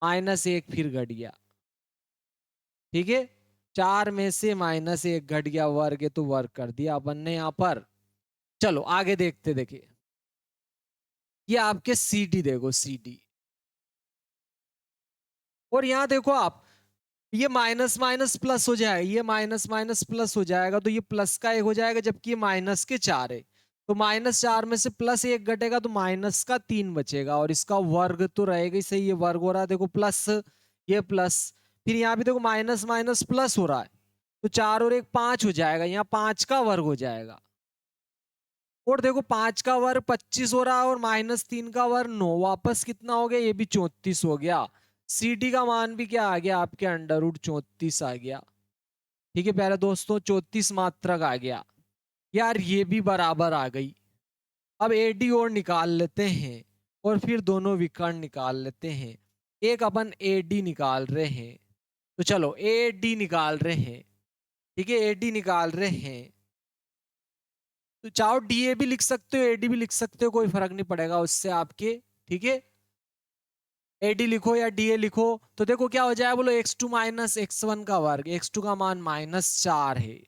-1 फिर घट गया। ठीक है, 4 में से -1 घट गया, वर्ग है तो वर्ग कर दिया अपन ने यहां पर। चलो आगे देखते, देखिए ये आपके सी डी, देखो सी डी, और यहां देखो आप, ये माइनस माइनस प्लस हो जाएगा, ये माइनस माइनस प्लस हो जाएगा, तो ये प्लस का 1 हो जाएगा, जबकि ये माइनस के 4 है। तो -4 में से +1 घटेगा तो माइनस का 3 बचेगा, और इसका वर्ग तो रहेगा ही सही, ये वर्ग हो रहा है, देखो प्लस, ये प्लस, फिर यहाँ भी देखो माइनस माइनस प्लस हो रहा है, तो 4 और 1 5 हो जाएगा, यहाँ 5 का वर्ग हो जाएगा। और देखो 5 का वर्ग 25 हो रहा है, और -3 का वर्ग 9, वापस कितना हो गया, ये भी 34 हो गया। सी डी का मान भी क्या आ गया आपके, अंडर रूट 34 आ गया। ठीक है प्यारे दोस्तों, 34 मात्रक आ गया। यार ये भी बराबर आ गई। अब एडी और निकाल लेते हैं, और फिर दोनों विकर्ण निकाल लेते हैं। एक अपन एडी निकाल रहे हैं, तो चलो एडी निकाल रहे हैं। ठीक है, एडी निकाल रहे हैं, तो चाहो डीए भी लिख सकते हो, एडी भी लिख सकते हो, कोई फर्क नहीं पड़ेगा उससे आपके। ठीक है, एडी लिखो या डीए लिखो, तो देखो क्या हो जाएगा बोलो, x2 माइनस x1 का वर्ग, x2 का मान -4 है,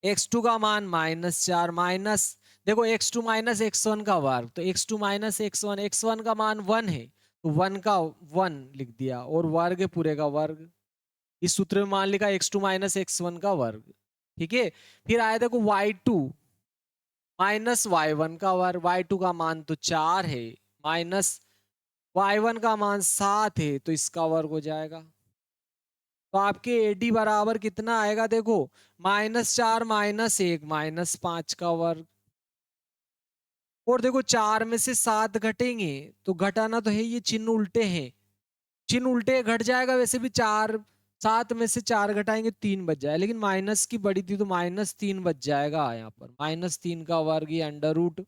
x2 का मान -4 माइनस, देखो x2 माइनस x1 का वर्ग, तो x2 माइनस x1, x1 का मान 1 है, तो 1 का 1 लिख दिया, और वर्ग है पूरे का वर्ग, इस सूत्र में मान लिखा x2 माइनस x1 का वर्ग। ठीक है, फिर आया देखो y2 माइनस y1 का वर्ग, y2 का मान तो 4 है, माइनस y1 का मान 7 है, तो इसका वर्ग हो जाएगा। तो आपके एडी बराबर कितना आएगा, देखो -4 -1 -5 का वर्ग, और देखो 4 में से 7 घटेंगे, तो घटाना तो है, ये चिन्ह उल्टे हैं, चिन्ह उल्टे घट जाएगा, वैसे भी 4, 7 में से 4 घटाएंगे 3 बच जाए, लेकिन माइनस की बड़ी थी तो -3 बच जाएगा, यहाँ पर -3 का वर्ग, ये अंडर रूट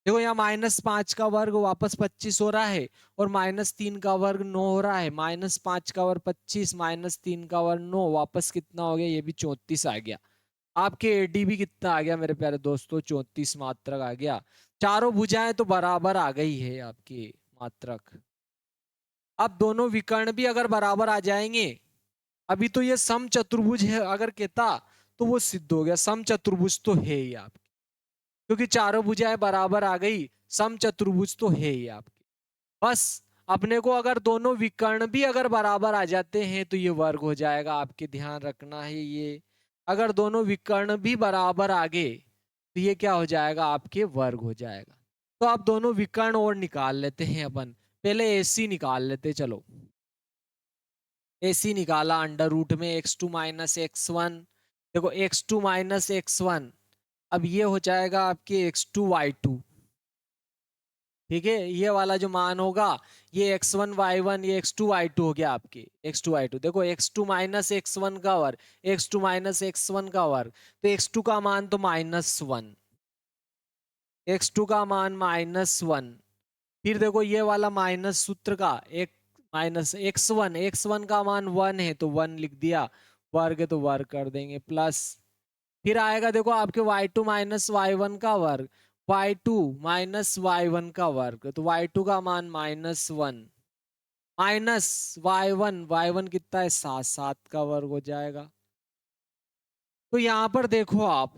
देखो यहाँ -5 का वर्ग वापस 25 हो रहा है, और -3 का वर्ग 9 हो रहा है। -5 का वर्ग 25, -3 का वर्ग 9, वापस कितना हो गया? ये भी 34 आ गया। आपके एडीबी कितना आ गया मेरे प्यारे दोस्तों? 34 मात्रक आ गया। चारों भुजाएं तो बराबर आ गई है आपकी मात्रक। अब दोनों विकर्ण भी अगर बराबर आ जाएंगे, अभी तो ये सम चतुर्भुज है अगर कहता, तो वो सिद्ध हो गया। सम चतुर्भुज तो है ही आपकी, क्योंकि चारों भुजाएं बराबर आ गई, सम चतुर्भुज तो है ही आपकी। बस अपने को अगर दोनों विकर्ण भी अगर बराबर आ जाते हैं तो ये वर्ग हो जाएगा। आपके ध्यान रखना है ये, अगर दोनों विकर्ण भी बराबर आ गए तो ये क्या हो जाएगा? आपके वर्ग हो जाएगा। तो आप दोनों विकर्ण और निकाल लेते हैं अपन। पहले एसी निकाल लेते, चलो। एसी निकाला अंडर रूट में x2 - x1। देखो x2 - x1, अब ये हो जाएगा आपके x2y2। ठीक है, ये वाला जो मान होगा, ये x1y1, ये x2y2 हो गया आपके x2y2। देखो x2 - x1 का वर्ग, x2 - x1 का वर्ग, तो x2 का मान तो -1, x2 का मान -1। फिर देखो ये वाला माइनस सूत्र का एक -x1 का मान 1 है तो 1 लिख दिया, वर्ग है तो वर्ग कर देंगे, प्लस फिर आएगा देखो आपके y2 - y1 का वर्ग, y2 - y1 का वर्ग, तो y2 का मान -1, माइनस y1 कितना है? 7, 7 का वर्ग हो जाएगा। तो यहां पर देखो आप,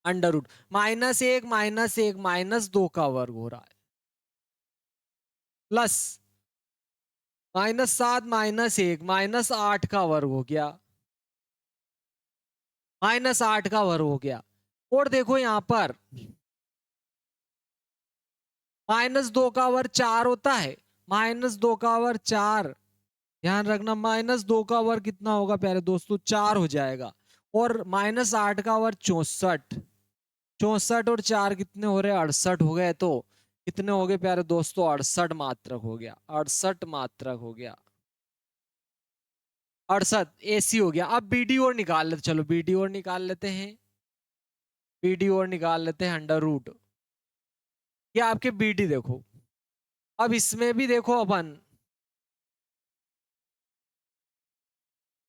अंडर रूट -1 -1 -2 का वर्ग हो रहा है, प्लस -7 -1 -8 का वर्ग हो गया, -8 का वर्ग हो गया। और देखो यहां पर -2 का वर्ग 4 होता है, -2 का वर्ग 4, ध्यान रखना -2 का वर्ग कितना होगा प्यारे दोस्तों? 4 हो जाएगा। और -8 का वर्ग 64, 64 और 4 कितने हो रहे? 68 हो गए। तो कितने हो गए प्यारे दोस्तों? 68 मात्रक हो गया, 68 मात्रक हो गया, 68 एसी हो गया। अब बीडी और निकाल लेते, चलो बीडी और निकाल लेते हैं, बीडी और निकाल लेते हैं अंडर रूट। ये आपके बीडी देखो, अब इसमें भी देखो अपन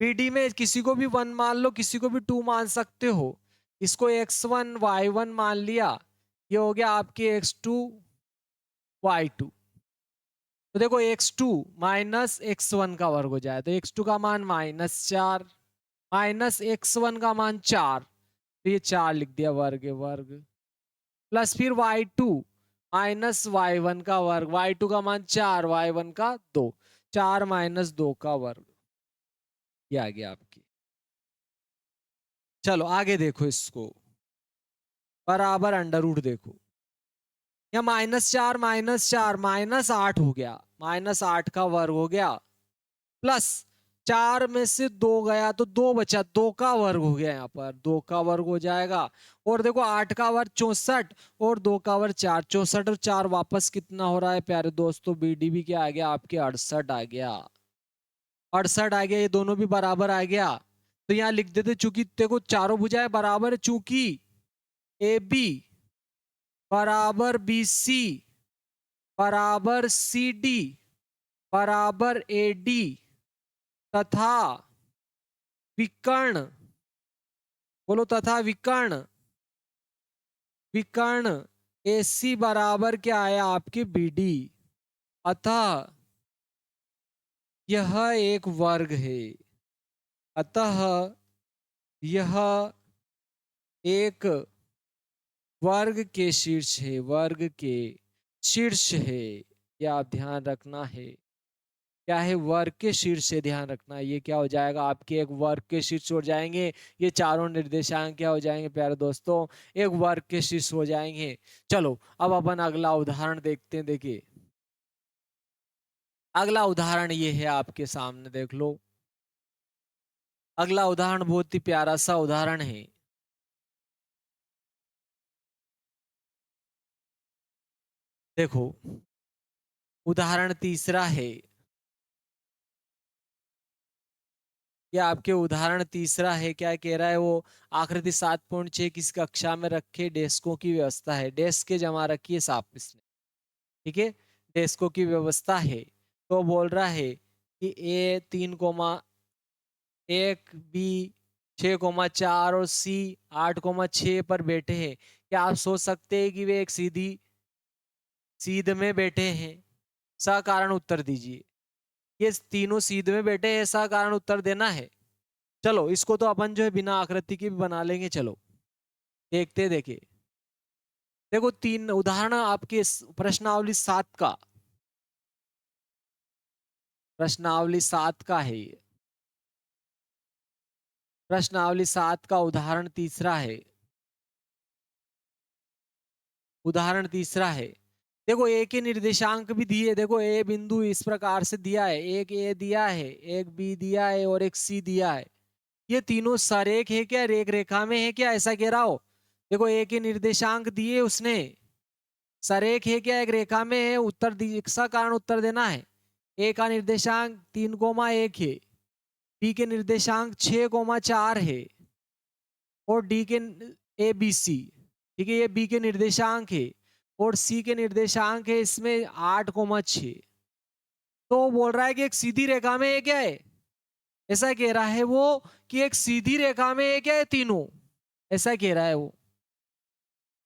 बीडी में किसी को भी 1 मान लो, किसी को भी 2 मान सकते हो। इसको x1 y1 मान लिया, ये हो गया आपके x2 y2। तो देखो x2 -x1 का वर्ग हो जाए तो x2 का मान -4, -x1 का मान 4, तो ये 4 लिख दिया, वर्ग है वर्ग, प्लस फिर y2 -y1 का वर्ग, y2 का मान 4, y1 का 2, 4 -2 का वर्ग, ये आ गया आपकी। चलो आगे देखो, इसको बराबर अंडर रूट देखो, या -4 -4 -8 हो गया, -8 का वर्ग हो गया, प्लस 4 में से 2 गया तो 2 बचा, 2 का वर्ग हो गया, यहाँ पर 2 का वर्ग हो जाएगा। और देखो 8 का वर्ग 64, और 2 का वर्ग 4, 64 और 4 वापस कितना हो रहा है प्यारे दोस्तों? बीडीबी क्या आ गया आपके? 68 आ गया, 68 आ गया, ये दोनों भी बराबर आ गया। तो यहाँ लिख देते, चूंकि देखो चारों भुजाएं बराबर है, चूंकि ए बी बराबर बी सी बराबर सी डी बराबर ए डी, तथा विकर्ण, बोलो, तथा विकर्ण, विकर्ण AC बराबर क्या आया आपके? BD, अतः यह एक वर्ग है, अतः यह एक वर्ग के शीर्ष है, वर्ग के शीर्ष है, यह आप ध्यान रखना है। क्या है? वर्ग के शीर्ष से, ध्यान रखना, ये क्या हो जाएगा आपके? एक वर्ग के शीर्ष हो जाएंगे। ये चारों निर्देशांक क्या हो जाएंगे प्यारे दोस्तों? एक वर्ग के शीर्ष हो जाएंगे। चलो अब अपन अगला उदाहरण देखते हैं। देखिए अगला उदाहरण ये है आपके सामने, देख लो। अगला उदाहरण बहुत ही प्यारा सा उदाहरण है। देखो उदाहरण तीसरा है, ये आपके उदाहरण तीसरा है, क्या कह रहा है वो, आकृति 7.6 किस कक्षा में रखे डेस्कों की व्यवस्था है। डेस्क के जमा रखी है साफ इसने, ठीक है, डेस्कों की व्यवस्था है। तो बोल रहा है कि ए 3,1 बी 6,4 और सी 8,6 पर बैठे हैं। क्या आप सोच सकते हैं कि वे एक सीध में बैठे हैं? सकारण उत्तर दीजिए। ये तीनों सीध में बैठे हैं, सकारण उत्तर देना है। चलो इसको तो अपन जो है बिना आकृति के भी बना लेंगे। चलो देखते देखिए, देखो तीन उदाहरण आपके प्रश्नावली 7 का, प्रश्नावली 7 का है ये। प्रश्नावली 7 का उदाहरण तीसरा है, उदाहरण तीसरा है। देखो ए के निर्देशांक भी दिए, देखो ए बिंदु इस प्रकार से दिया है, एक ए दिया है, एक बी दिया है और एक सी दिया है। ये तीनों सरेख है क्या, रेख रेखा में है क्या, ऐसा कह रहा हो। देखो ए के निर्देशांक दिए उसने, सरेख है क्या, एक रेखा में है, उत्तर इसका कारण उत्तर देना है। ए का निर्देशांक 3,1 है, बी के निर्देशांक 6,4 है और डी के ए बी सी, ठीक है, ये बी के निर्देशांक है और सी के निर्देशांक है इसमें 8,6। तो बोल रहा है कि एक सीधी रेखा में है क्या है, ऐसा कह रहा है वो कि एक सीधी रेखा में है क्या है तीनों, ऐसा कह रहा है वो।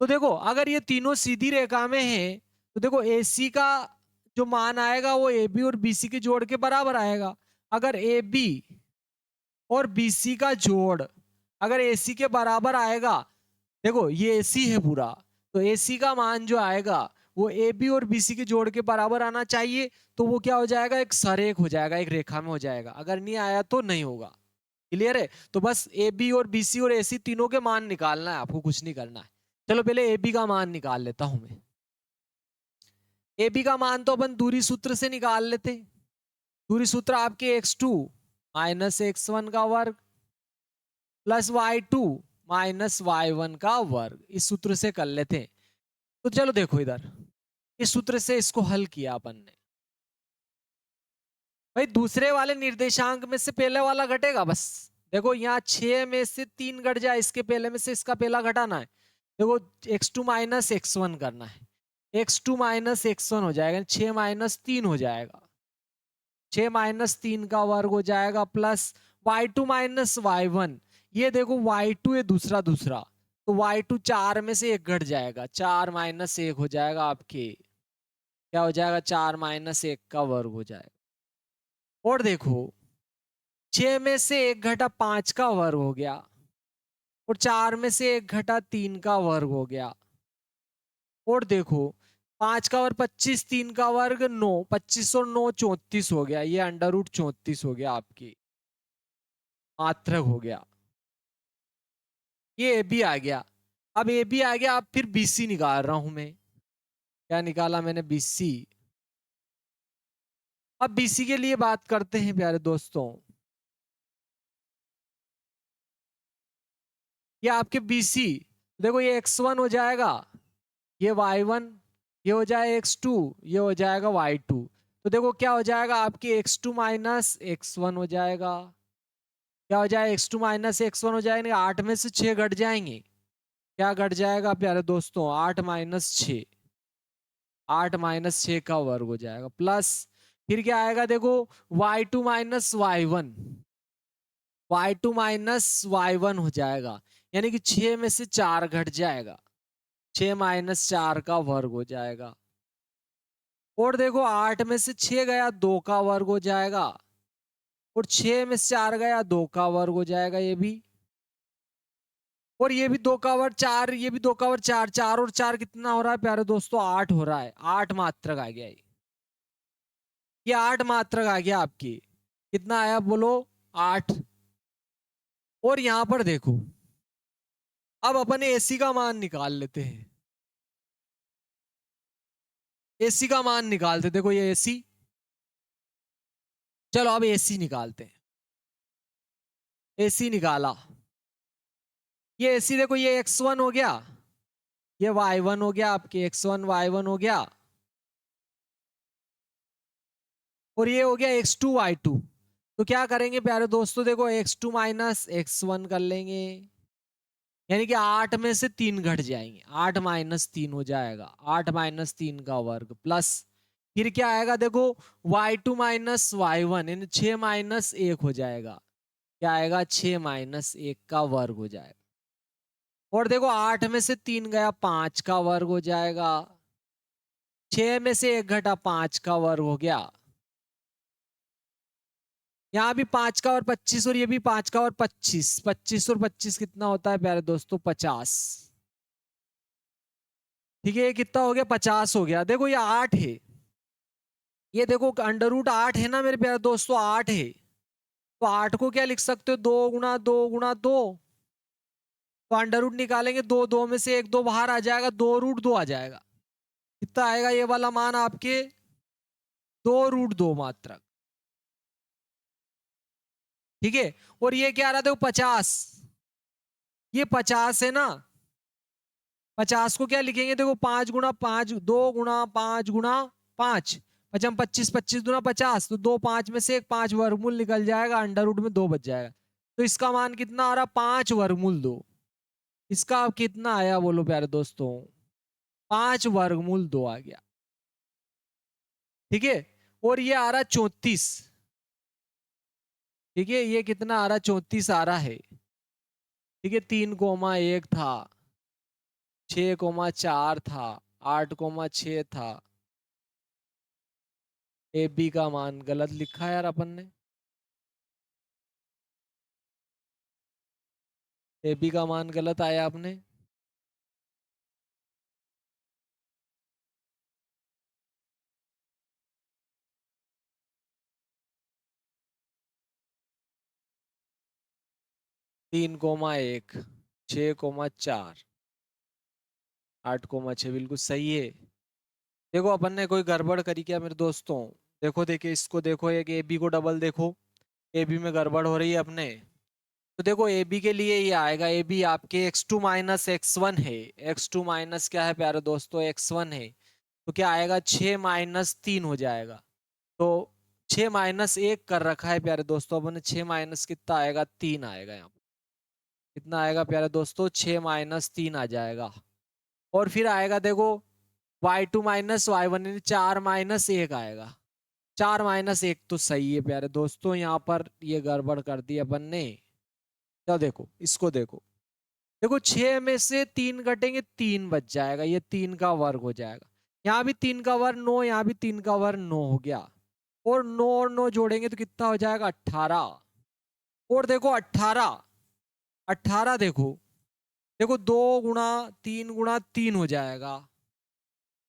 तो देखो अगर ये तीनों सीधी रेखा में है तो देखो AC का जो मान आएगा वो AB और BC के जोड़ के बराबर आएगा। अगर AB और BC का जोड़ अगर AC के बराबर आएगा, देखो ये AC है पूरा, तो AC का मान जो आएगा वो AB और BC के जोड़ के बराबर आना चाहिए। तो वो क्या हो जाएगा, एक सरेख हो जाएगा, एक रेखा में हो जाएगा। अगर नहीं आया तो नहीं होगा। क्लियर है। तो बस AB और BC और AC तीनों के मान निकालना है आपको, कुछ नहीं करना है। चलो पहले AB का मान निकाल लेता हूं मैं। AB का मान तो अपन दूरी सूत्र से निकाल लेते। दूरी सूत्र आपके x2 माइनस x1 का वर्ग प्लस y2 माइनस y1 का वर्ग, इस सूत्र से कर लेते हैं। तो चलो देखो इधर, इस सूत्र से इसको हल किया अपन ने। भाई दूसरे वाले निर्देशांक में से पहले वाला घटेगा बस। देखो यहाँ 6 में से 3 घट जाए, इसके पहले में से इसका पहला घटाना है। देखो x2 माइनस x1 करना है, x2 माइनस x1 हो जाएगा, 6 माइनस 3 हो जाएगा, 6 माइनस 3 का वर्ग हो जाएगा प्लस y2 माइनस y1। ये देखो y2 है दूसरा दूसरा, तो y2 4 में से 1 घट जाएगा, 4 माइनस 1 हो जाएगा आपके, क्या हो जाएगा, 4 माइनस 1 का वर्ग हो जाएगा। और देखो 6 में से 1 घटा 5 का वर्ग हो गया और 4 में से 1 घटा 3 का वर्ग हो गया। और देखो 5 का वर्ग 25, 3 का वर्ग 9, 25 और 9 34 हो गया, ये अंडर रूट 34 हो गया आपकी, मात्रक हो गया। ये ए बी आ गया। अब ए बी आ गया, अब फिर BC निकाल रहा हूं मैं। क्या निकाला मैंने, BC। अब BC के लिए बात करते हैं प्यारे दोस्तों। ये आपके BC, देखो ये x1 हो जाएगा, ये y1, ये हो जाएगा x2, ये हो जाएगा y2। तो देखो क्या हो जाएगा आपकी x2 माइनस x1 हो जाएगा, क्या हो जाएगा x2 माइनस x1 हो जाएगा, 8 में से 6 घट जाएंगे, क्या घट जाएगा प्यारे दोस्तों, 8 माइनस 6, 8 माइनस 6 का वर्ग हो जाएगा प्लस फिर क्या आएगा, देखो y2 minus y1, y2 minus y1 हो जाएगा, यानी कि 6 में से 4 घट जाएगा, 6 माइनस 4 का वर्ग हो जाएगा। और देखो 8 में से 6 गया, 2 का वर्ग हो जाएगा और 6 में से 4 गया, 2 का वर्ग हो जाएगा ये भी, और ये भी 2 का वर्ग 4, ये भी 2 का वर्ग 4, 4 और 4 कितना हो रहा है प्यारे दोस्तों, 8 हो रहा है, 8 मात्रक आ गया ये 8 मात्रक आ गया आपकी, कितना आया बोलो, 8। और यहां पर देखो अब अपन AC का मान निकाल लेते हैं, AC का मान निकालते, देखो ये AC, चलो अब AC निकालते हैं। AC निकाला, ये AC देखो, ये x1 हो गया, ये y1 हो गया, आपके x1 y1 हो गया, और ये हो गया x2 y2। तो क्या करेंगे प्यारे दोस्तों, देखो x2 माइनस x1 कर लेंगे, यानी कि 8 में से 3 घट जाएंगे, 8 माइनस 3 हो जाएगा, 8 माइनस 3 का वर्ग प्लस फिर क्या आएगा देखो y2 माइनस y1 यानी 6 माइनस 1 हो जाएगा, क्या आएगा 6 माइनस 1 का वर्ग हो जाएगा। और देखो 8 में से 3 गया 5 का वर्ग हो जाएगा, 6 में से 1 घटा 5 का वर्ग हो गया, यहाँ भी 5 का और 25 और ये भी 5 का और 25, 25 और 25 कितना होता है प्यारे दोस्तों 50। ठीक है, ये कितना हो गया 50 हो गया। देखो ये 8 है, ये देखो अंडर रूट 8 है ना मेरे प्यारे दोस्तों, 8 है, तो 8 को क्या लिख सकते हो 2 गुना 2 तो अंडर रूट निकालेंगे, दो दो में से एक दो बाहर आ जाएगा, 2√2 आ जाएगा। कितना आएगा ये वाला मान आपके 2√2 मात्रक। ठीक है, और ये क्या आ रहा था 50, ये 50 है ना, 50 को क्या लिखेंगे देखो 5 गुना 5, 2 गुना 5 गुना 5, पचम 25, 25 दूना 50, तो 2 5 में से एक 5 वर्गमूल निकल जाएगा, अंडर रूट में 2 बच जाएगा। तो इसका मान कितना आ रहा 5 वर्गमूल 2। इसका कितना आया बोलो प्यारे दोस्तों 5 वर्गमूल 2 आ गया। ठीक है, और ये आ रहा 34। ठीक है, ये कितना आ रहा 34 आ रहा है। ठीक है, 3,1 था, 6,4 था, 8,6 था। ए बी का मान गलत लिखा है यार अपन ने, ए बी का मान गलत आया आपने। तीन कोमा एक, 6,4, 8,6 बिल्कुल सही है। देखो अपन ने कोई गड़बड़ करी क्या मेरे दोस्तों, देखो देखिए इसको देखो, एक ए बी को डबल देखो, ए बी में गड़बड़ हो रही है अपने। तो देखो ए बी के लिए ये आएगा, ए बी आपके x2 माइनस x1 है, x2 माइनस क्या है प्यारे दोस्तों x1 है, तो क्या आएगा 6 - 3 हो जाएगा। तो 6 - 1 कर रखा है प्यारे दोस्तों अपन ने, 6 माइनस कितना आएगा 3 आएगा यहाँ पे। कितना आएगा प्यारे दोस्तों 6 - 3 आ जाएगा। और फिर आएगा देखो y2 माइनस y1 यानी 4 - 1 आएगा। 4 - 1 तो सही है प्यारे दोस्तों, यहाँ पर ये गड़बड़ कर दी अपन ने। क्या देखो इसको देखो, देखो 6 में से 3 घटेंगे 3 बच जाएगा, ये 3 का वर्ग हो जाएगा। यहाँ भी 3 का वर्ग 9, यहाँ भी 3 का वर्ग 9 हो गया, और 9 और 9 जोड़ेंगे तो कितना हो जाएगा 18। और देखो 18, 18 देखो, देखो 2 × 3 × 3 हो जाएगा,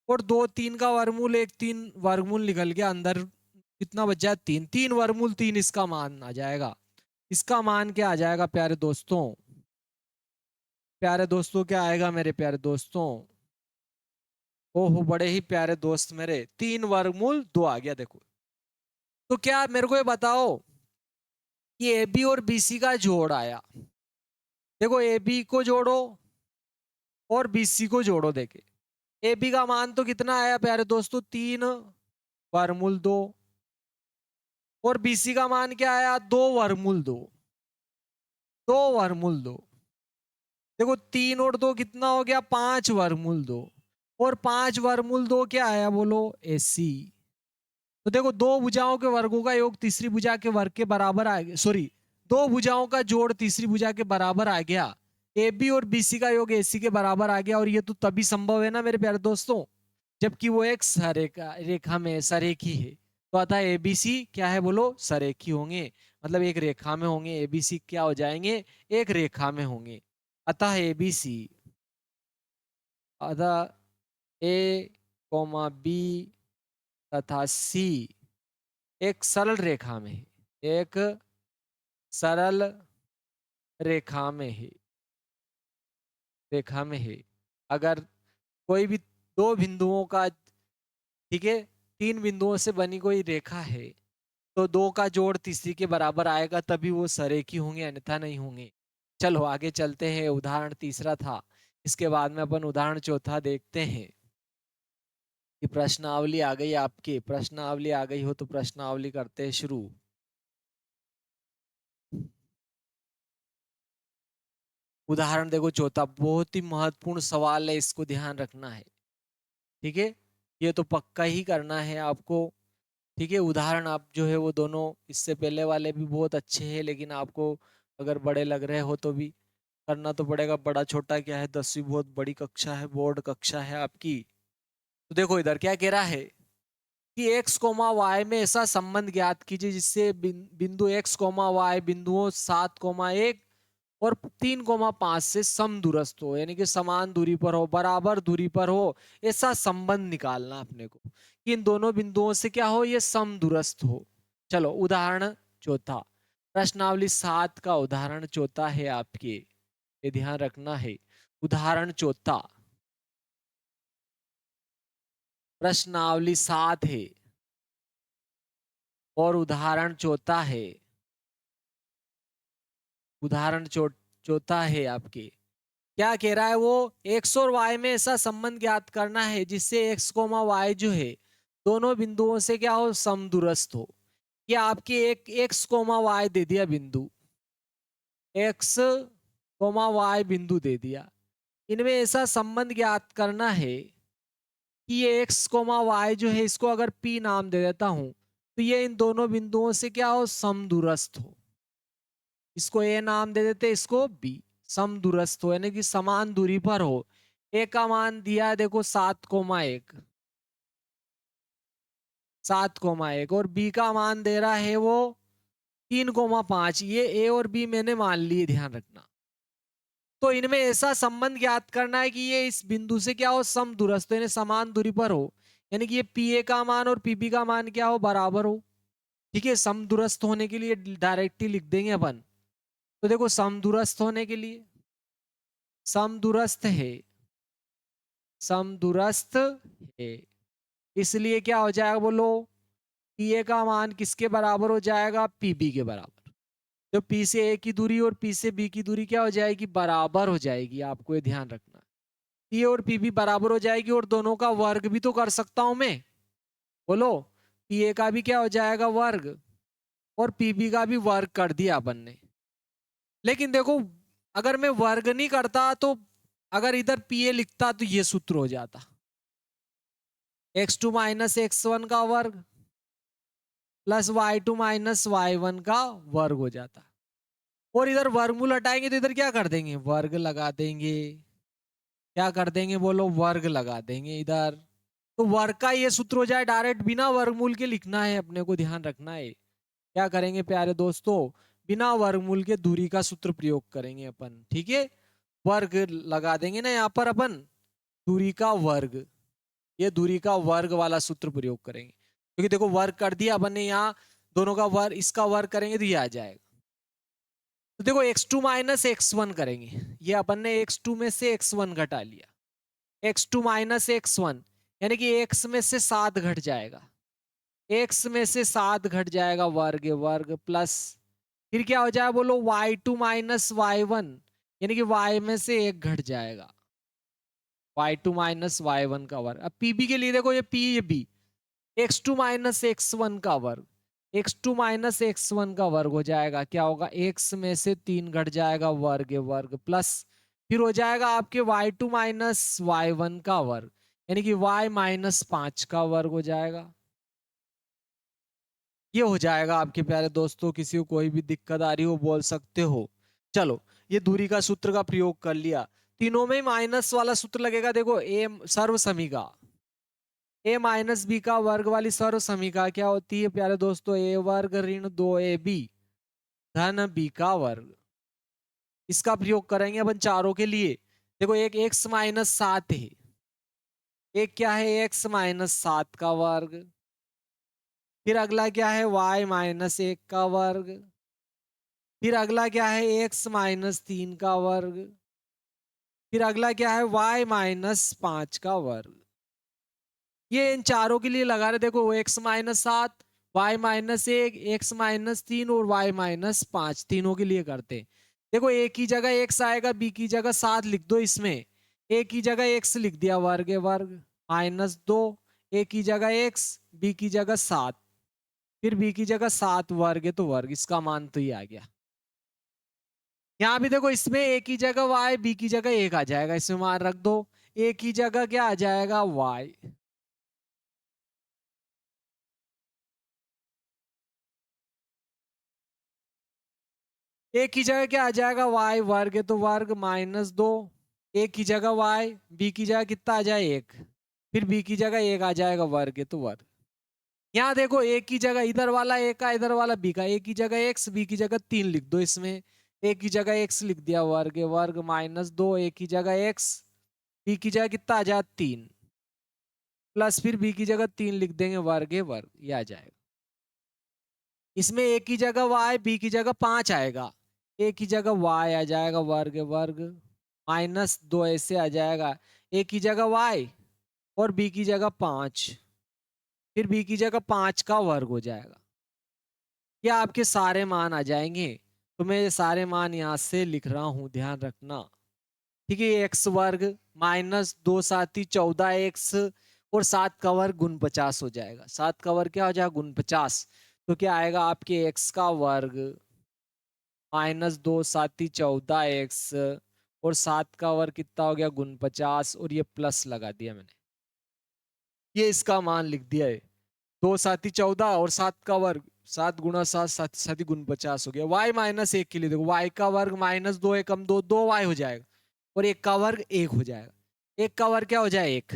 और 2 3 का वर्गमूल 1 3 वर्गमूल निकल गया अंदर, कितना बच जाए 3, 3 वर्गमूल 3 इसका मान आ जाएगा। इसका मान क्या आ जाएगा प्यारे दोस्तों, प्यारे दोस्तों क्या आएगा मेरे प्यारे दोस्तों, ओहो बड़े ही प्यारे दोस्त मेरे, 3 वर्गमूल 2 आ गया देखो। तो क्या मेरे को ये बताओ, ये ए बी और बी सी का जोड़ आया, देखो ए बी को जोड़ो और बी सी को जोड़ो, देखे ए बी का मान तो कितना आया प्यारे दोस्तों 3 वर्गमूल 2, और बी सी का मान क्या आया 2 वर्गमूल 2, 2 वर्गमूल 2। देखो 3 और 2 कितना हो गया 5 वर्गमूल 2, और 5 वर्गमूल 2 क्या आया बोलो ए सी। तो देखो दो भुजाओं के वर्गों का योग तीसरी भुजा के वर्ग के बराबर आ गया, सॉरी दो भुजाओं का जोड़ तीसरी भुजा के बराबर आ गया, ए बी और बी सी का योग ए सी के बराबर आ गया। और ये तो तभी संभव है ना मेरे प्यारे दोस्तों, जबकि वो एक सरेखा रेखा में सरेखी है। तो अतः ए बी सी क्या है बोलो सरेखी होंगे, मतलब एक रेखा में होंगे, ए बी सी क्या हो जाएंगे एक रेखा में होंगे। अतः ए बी सी, अतः ए कॉमा बी तथा सी एक सरल रेखा में है, एक सरल रेखा में है, रेखा में है। अगर कोई भी दो बिंदुओं का, ठीक है 3 बिंदुओं से बनी कोई रेखा है, तो 2 का जोड़ तीसरी के बराबर आएगा, तभी वो सरेखी होंगे अन्यथा नहीं होंगे। चलो आगे चलते हैं, उदाहरण तीसरा था, इसके बाद में अपन उदाहरण चौथा देखते हैं। कि प्रश्नावली आ गई आपकी, प्रश्नावली आ गई हो तो प्रश्नावली करते हैं शुरू। उदाहरण देखो चौथा, बहुत ही महत्वपूर्ण सवाल है, इसको ध्यान रखना है। ठीक है, ये तो पक्का ही करना है आपको। ठीक है, उदाहरण आप जो है वो दोनों इससे पहले वाले भी बहुत अच्छे हैं, लेकिन आपको अगर बड़े लग रहे हो तो भी करना तो पड़ेगा। बड़ा छोटा क्या है, 10वीं बहुत बड़ी कक्षा है, बोर्ड कक्षा है आपकी। तो देखो इधर क्या कह रहा है कि x कोमा वाई में ऐसा संबंध ज्ञात कीजिए जिससे बिंदु x कोमा वाई बिंदुओं 7,1 और 3,5 से समदूरस्थ हो, यानी कि समान दूरी पर हो, बराबर दूरी पर हो। ऐसा संबंध निकालना अपने को कि इन दोनों बिंदुओं से क्या हो, ये समदूरस्थ हो। चलो उदाहरण चौथा, प्रश्नावली 7 का उदाहरण चौथा है आपके, ये ध्यान रखना है। उदाहरण चौथा प्रश्नावली 7 है और उदाहरण चौथा है। उदाहरण चौथा है आपके, क्या कह रहा है वो, एक्स और वाई में ऐसा संबंध ज्ञात करना है जिससे एक्स कोमा वाई जो है दोनों बिंदुओं से क्या हो, समदूरस्थ हो। ये आपके एक एक्स कोमा वाई दे दिया बिंदु, एक्स कोमा वाई बिंदु दे दिया, इनमें ऐसा संबंध ज्ञात करना है कि ये एक्स कोमा वाई जो है इसको अगर पी नाम दे देता हूं तो ये इन दोनों बिंदुओं से क्या हो, समदूरस्थ हो। इसको ए नाम दे देते, इसको बी। समदूरस्थ हो यानी कि समान दूरी पर हो। ए का मान दिया है देखो 7,1, 7,1 और बी का मान दे रहा है वो 3,5। ये ए और बी मैंने मान लिए, ध्यान रखना। तो इनमें ऐसा संबंध ज्ञात करना है कि ये इस बिंदु से क्या हो, समदूरस्थ यानी समान दूरी पर हो, यानी कि ये पी ए का मान और पीबी का मान क्या हो, बराबर हो। ठीक है, समदूरस्थ होने के लिए डायरेक्टली लिख देंगे अपन। तो देखो समदूरस्थ होने के लिए, समदूरस्थ है, समदूरस्थ है, इसलिए क्या हो जाएगा बोलो, पी ए का मान किसके बराबर हो जाएगा, पीबी के बराबर। तो पी से ए की दूरी और पी से बी की दूरी क्या हो जाएगी, बराबर हो जाएगी। आपको ये ध्यान रखना, पी और पीबी बराबर हो जाएगी और दोनों का वर्ग भी तो कर सकता हूं मैं। बोलो, पी ए का भी क्या हो जाएगा, वर्ग, और पीबी का भी वर्ग कर दिया अपन ने। लेकिन देखो अगर मैं वर्ग नहीं करता तो अगर इधर पी ए लिखता तो ये सूत्र हो जाता, x2 माइनस x1 का वर्ग प्लस y2 माइनस y1 का वर्ग हो जाता। और इधर वर्गमूल हटाएंगे तो इधर क्या कर देंगे, वर्ग लगा देंगे। क्या कर देंगे बोलो, वर्ग लगा देंगे इधर। तो वर्ग का ये सूत्र हो जाए, डायरेक्ट बिना वर्गमूल के लिखना है अपने को, ध्यान रखना है। क्या करेंगे प्यारे दोस्तों, बिना वर्गमूल के दूरी का सूत्र प्रयोग करेंगे अपन। ठीक है, वर्ग लगा देंगे ना यहाँ पर अपन, दूरी का वर्ग, ये दूरी का वर्ग वाला सूत्र प्रयोग करेंगे। क्योंकि देखो वर्ग कर दिया अपन ने यहाँ, दोनों का वर्ग, इसका वर्ग करेंगे तो ये आ जाएगा। तो देखो x2 माइनस x1 करेंगे, ये अपन ने x2 में से x1 घटा लिया, x2 माइनस x1 यानी कि x में से 7 घट जाएगा, x में से 7 घट जाएगा, वर्ग वर्ग प्लस, फिर क्या हो जाएगा बोलो, y2 माइनस y1 यानी कि y में से 1 घट जाएगा, y2 माइनस y1 का वर्ग। अब pb के लिए देखो, ये p ये b, x2 माइनस x1 का वर्ग, x2 माइनस x1 का वर्ग हो जाएगा, क्या होगा, x में से 3 घट जाएगा, वर्ग वर्ग प्लस, फिर हो जाएगा आपके y2 माइनस y1 का वर्ग यानी कि y माइनस 5 का वर्ग हो जाएगा। ये हो जाएगा आपके प्यारे दोस्तों। किसी को कोई भी दिक्कत आ रही हो बोल सकते हो। चलो, ये दूरी का सूत्र का प्रयोग कर लिया, तीनों में माइनस वाला सूत्र लगेगा। देखो ए सर्व समीका, ए माइनस बी का वर्ग वाली सर्व समीका क्या होती है प्यारे दोस्तों, ए वर्ग ऋण 2ab धन बी का वर्ग। इसका प्रयोग करेंगे अपन चारों के लिए। देखो एक x माइनस 7 है, एक क्या है, x माइनस 7 का वर्ग, फिर अगला क्या है, y माइनस 1 का वर्ग, फिर अगला क्या है, x माइनस 3 का वर्ग, फिर अगला क्या है, y माइनस 5 का वर्ग। ये इन चारों के लिए लगा रहे, देखो x minus 7, y minus 1, x minus 3 और y माइनस 5, तीनों के लिए करते हैं। देखो एक की जगह x आएगा, b की जगह 7 लिख दो, इसमें a की जगह x लिख दिया, वर्ग वर्ग माइनस 2, a की जगह x, b की जगह 7, फिर b की जगह 7 वर्ग है तो वर्ग, इसका मान तो ये आ गया। यहाँ भी देखो, इसमें ए की जगह वाई, बी की जगह एक आ जाएगा, इसमें मान रख दो। ए की जगह क्या आ जाएगा, वाई। ए की जगह क्या आ जाएगा, वाई वर्ग है तो वर्ग माइनस 2। ए की जगह वाई, बी की जगह कितना आ जाए, एक। फिर बी की जगह एक आ जाएगा, वर्ग है तो वर्ग। यहाँ देखो, ए की जगह इधर वाला ए का, इधर वाला बी का। ए की जगह एक्स, बी की जगह 3 लिख दो इसमें। ए की जगह एक्स लिख दिया, वर्ग है वर्ग माइनस 2। ए की जगह एक्स, बी की जगह कितना आ जाए, 3। प्लस फिर बी की जगह 3 लिख देंगे, वर्ग है वर्ग, ये आ जाएगा। इसमें ए की जगह वाई, बी की जगह 5 आएगा। ए की जगह वाई आ जाएगा, वर्ग वर्ग माइनस 2 ऐसे आ जाएगा। ए की जगह वाई और बी की जगह 5, फिर बी की जगह 5 का वर्ग हो जाएगा। ये आपके सारे मान आ जाएंगे। तो मैं ये सारे मान यहाँ से लिख रहा हूँ, ध्यान रखना। ठीक है, एक्स वर्ग माइनस 2 साथी 14 एक्स और 7 का वर्ग गुण 50 हो जाएगा। 7 का वर्ग क्या हो जाएगा, गुण 50। तो क्या आएगा आपके एक्स का वर्ग माइनस 2 साथी 14 एक्स और 7 का वर्ग कितना हो गया, गुण 50, और ये प्लस लगा दिया मैंने। ये इसका मान लिख दिया है। 2 साथी 14 और 7 का वर्ग, 7 गुणा 7, 7 साथी गुण 50 हो गया। वाई माइनस 1 के लिए देखो, वाई का वर्ग माइनस 2 एकम 2, 2 वाई हो जाएगा, और 1 का वर्ग 1 हो जाएगा। 1 का वर्ग क्या हो जाए, 1।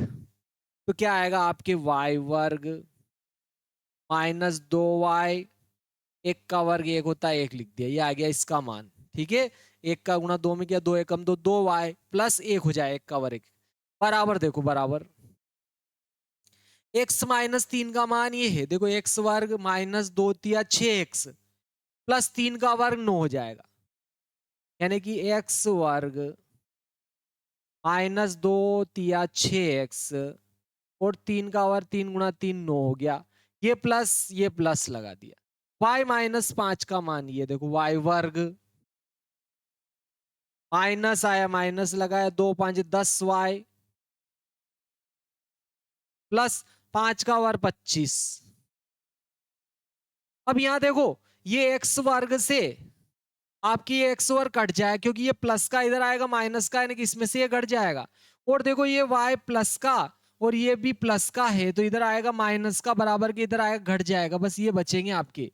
तो क्या आएगा आपके वाई वर्ग माइनस 2 वाई, 1 का वर्ग 1 होता है, 1 लिख दिया, ये आ गया इसका मान। ठीक है, 1 का गुणा 2 में किया, 2 एकम 2, 2 वाई प्लस 1 हो जाए, 1 का वर्ग बराबर, देखो बराबर एक्स माइनस 3 का मान ये है। देखो, एक्स वर्ग माइनस 2 तिया 6 एक्स प्लस 3 का वर्ग 9 हो जाएगा। यानी कि एक्स वर्ग माइनस 2 तिया 6 एक्स और 3 का वर्ग, 3 गुणा 3 9 हो गया। ये प्लस लगा दिया। वाई माइनस 5 का मान ये देखो, वाई वर्ग माइनस आया, माइनस लगाया, 2 5 10 वाई प्लस 5 का वर्ग 25। अब यहां देखो, ये एक्स वर्ग से आपकी ये एक्स वर्ग कट जाए, क्योंकि ये प्लस का इधर आएगा, माइनस का, यानी कि इसमें से ये कट जाएगा। और देखो, ये वाई प्लस का और ये भी प्लस का है, तो इधर आएगा माइनस का, बराबर के इधर आएगा, घट जाएगा, बस ये बचेंगे आपके।